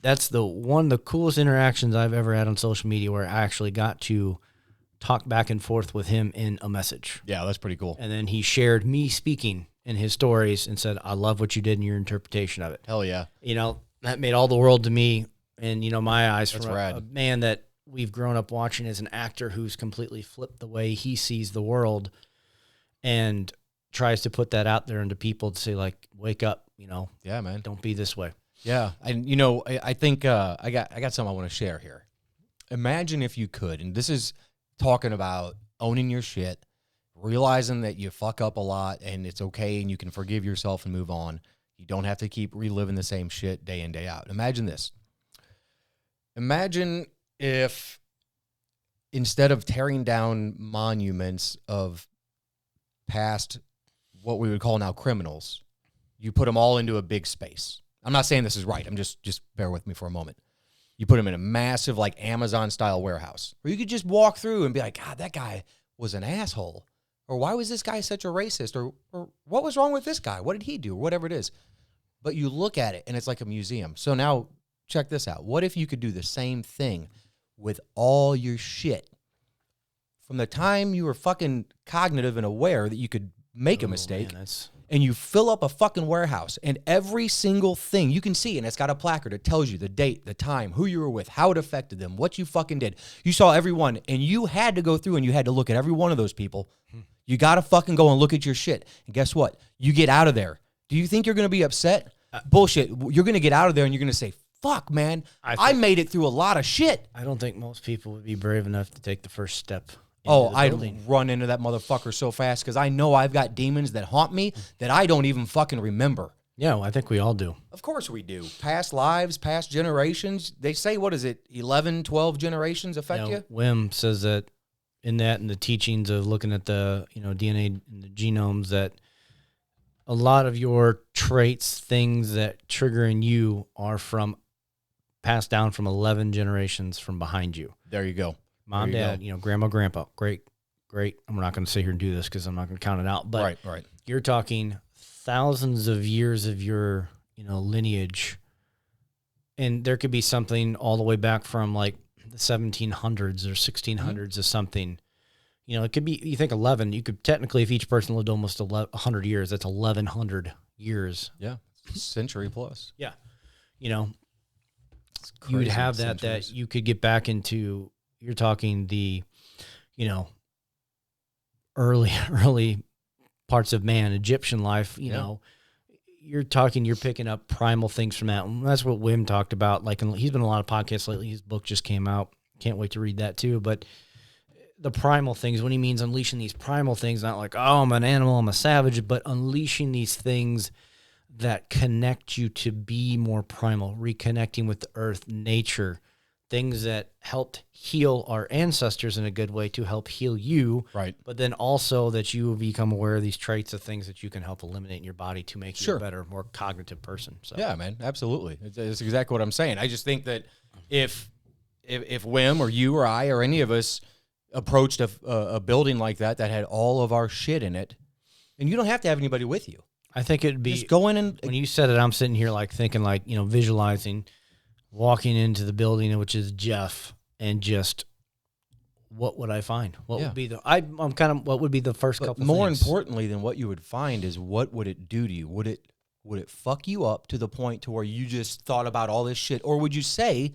that's one of the coolest interactions I've ever had on social media, where I actually got to talk back and forth with him in a message. Yeah, that's pretty cool. And then he shared me speaking in his stories and said, I love what you did in your interpretation of it. Hell yeah. You know, that made all the world to me. And, you know, my eyes, that's from a man that we've grown up watching as an actor who's completely flipped the way he sees the world and tries to put that out there into people to say, like, wake up, you know. Yeah, man. Don't be this way. Yeah. And, you know, I think I got something I want to share here. Imagine if you could, and this is talking about owning your shit, realizing that you fuck up a lot and it's okay and you can forgive yourself and move on. You don't have to keep reliving the same shit day in, day out. Imagine this. Imagine if instead of tearing down monuments of past, what we would call now criminals, you put them all into a big space. I'm not saying this is right. I'm just bear with me for a moment. You put them in a massive, like, Amazon-style warehouse where you could just walk through and be like, God, that guy was an asshole. Or why was this guy such a racist? Or what was wrong with this guy? What did he do? Or whatever it is. But you look at it, and it's like a museum. So now, check this out. What if you could do the same thing with all your shit? From the time you were fucking cognitive and aware that you could make a mistake, man, and you fill up a fucking warehouse, and every single thing you can see, and it's got a placard that tells you the date, the time, who you were with, how it affected them, what you fucking did. You saw every one, and you had to go through and you had to look at every one of those people. You got to fucking go and look at your shit. And guess what? You get out of there. Do you think you're going to be upset? Bullshit. You're going to get out of there and you're going to say, fuck, man, I made it through a lot of shit. I don't think most people would be brave enough to take the first step. I'd run into that motherfucker so fast because I know I've got demons that haunt me that I don't even fucking remember. Yeah, well, I think we all do. Of course we do. Past lives, past generations. They say, what is it, 11, 12 generations affect you? Wim says that in the teachings of looking at the DNA and the genomes, that a lot of your traits, things that trigger in you, are passed down from 11 generations from behind you. There you go. Mom, dad, grandma, grandpa, great. I'm not going to sit here and do this because I'm not going to count it out. But right. You're talking thousands of years of your, lineage. And there could be something all the way back from like the 1700s or 1600s or something. It could be, you think 11, you could technically, if each person lived almost 100 years, that's 1,100 years. Yeah. Century plus. Yeah. You would have that you could get back into. You're talking the, early parts of man, Egyptian life, you're picking up primal things from that. And that's what Wim talked about. Like, he's been on a lot of podcasts lately. His book just came out. Can't wait to read that too. But the primal things, when he means unleashing these primal things, not like, oh, I'm an animal, I'm a savage, but unleashing these things that connect you to be more primal, reconnecting with the earth, nature, things that helped heal our ancestors in a good way to help heal you. Right. But then also that you become aware of these traits of things that you can help eliminate in your body to make you a better, more cognitive person. So yeah, man, absolutely. It's exactly what I'm saying. I just think that if Wim or you or I or any of us approached a building like that had all of our shit in it, And you don't have to have anybody with you. I think it'd be Just go in and when you said it, I'm sitting here like thinking like, visualizing walking into the building, which is Jeff, and just what would I find? What would be what would be the first couple more things? importantly than what you would find is what would it do to you? Would it fuck you up to the point to where you just thought about all this shit? Or would you say,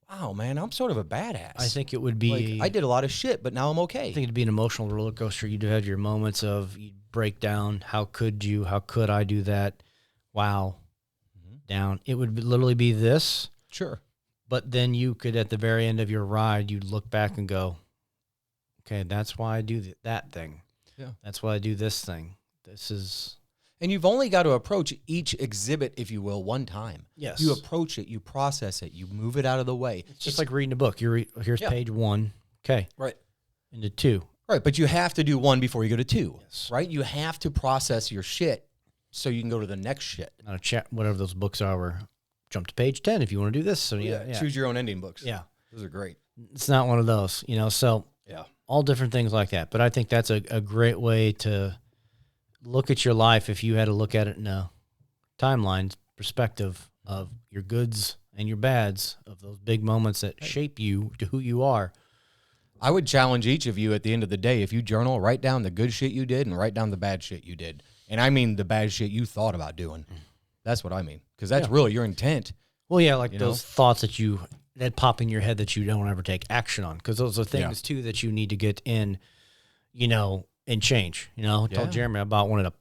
wow, man, I'm sort of a badass? I think it would be. Like, I did a lot of shit, but now I'm okay. I think it'd be an emotional roller coaster. You'd have your moments of you'd break down. How could you? How could I do that? Wow. Down. It would literally be this. Sure. But then you could, at the very end of your ride, you'd look back and go, okay, that's why I do that thing. Yeah. That's why I do this thing. This is. And you've only got to approach each exhibit, if you will, one time. Yes. You approach it, you process it, you move it out of the way. It's just like reading a book. Here's page 1. Okay. Right. Into 2. Right, but you have to do 1 before you go to 2. Yes. Right? You have to process your shit so you can go to the next shit. Not a chat, whatever those books are, where jump to page 10 if you want to do this. So yeah. Choose your own ending books. Yeah. Those are great. It's not one of those, so Yeah. all different things like that. But I think that's a great way to look at your life if you had to look at it in a timeline perspective of your goods and your bads, of those big moments that shape you to who you are. I would challenge each of you at the end of the day, if you journal, write down the good shit you did and write down the bad shit you did. And I mean the bad shit you thought about doing. That's what I mean. Because that's really your intent. Well, yeah, like those thoughts that pop in your head that you don't ever take action on. Because those are things, too, that you need to get in, and change. I told Jeremy about wanted to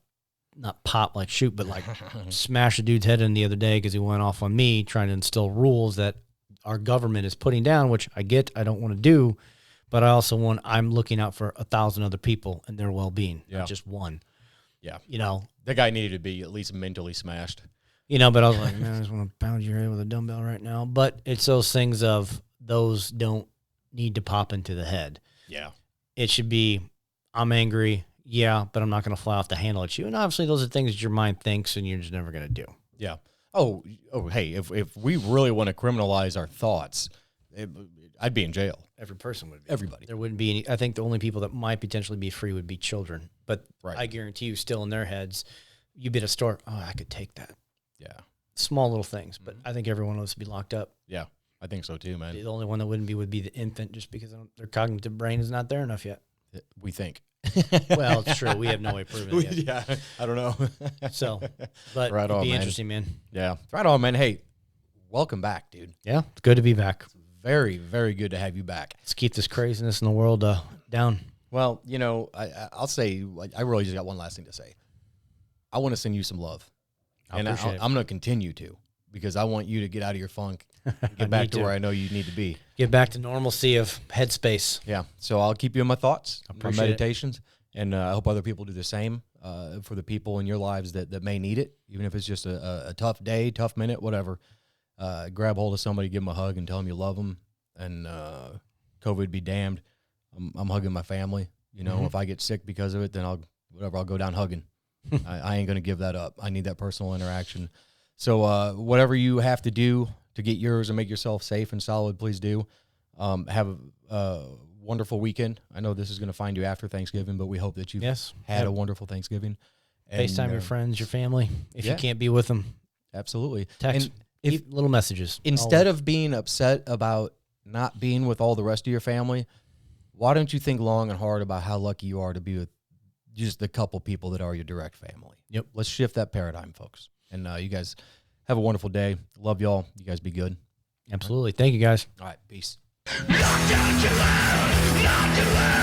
not pop, like shoot, but like smash a dude's head in the other day because he went off on me trying to instill rules that our government is putting down, which I don't want to do. But I'm looking out for 1,000 other people and their well-being, not just one. Yeah. The guy needed to be at least mentally smashed. But I was like, man, I just want to pound your head with a dumbbell right now. But it's those things of those don't need to pop into the head. Yeah. It should be, I'm angry, but I'm not going to fly off the handle at you. And obviously those are things that your mind thinks and you're just never going to do. Yeah. Oh, hey, if we really want to criminalize our thoughts, I'd be in jail. Every person would be. Everybody. There wouldn't be any. I think the only people that might potentially be free would be children. But I guarantee you, still in their heads, you'd be at a store, I could take that. Yeah. Small little things. But I think everyone wants to be locked up. Yeah, I think so too, man. The only one that wouldn't be would be the infant, just because their cognitive brain is not there enough yet. We think. Well, it's true. We have no way of proving it yet. Yeah, I don't know. So, but right it'd on, be man. interesting, man. Yeah. Right on, man. Hey, welcome back, dude. Yeah, it's good to be back. Very, very good to have you back. Let's keep this craziness in the world down. Well, I'll say, I really just got one last thing to say. I want to send you some love. I'm going to continue to, because I want you to get out of your funk and get back to where I know you need to be. Get back to normalcy of headspace. Yeah. So I'll keep you in my thoughts, my Appreciate meditations, and I hope other people do the same for the people in your lives that may need it, even if it's just a tough day, tough minute, whatever. Grab hold of somebody, give them a hug, and tell them you love them. And COVID be damned. I'm hugging my family. If I get sick because of it, then I'll go down hugging. I ain't going to give that up. I need that personal interaction. So whatever you have to do to get yours and make yourself safe and solid, please do. Have a wonderful weekend. I know this is going to find you after Thanksgiving, but we hope that you've had a wonderful Thanksgiving. And, FaceTime your friends, your family, if you can't be with them. Absolutely. Text, little messages. Instead of being upset about not being with all the rest of your family, why don't you think long and hard about how lucky you are to be with just the couple people that are your direct family? Yep. Let's shift that paradigm, folks. And you guys have a wonderful day. Love y'all. You guys be good. Absolutely. Thank you, guys. All right. Peace. Not too loud, not too loud.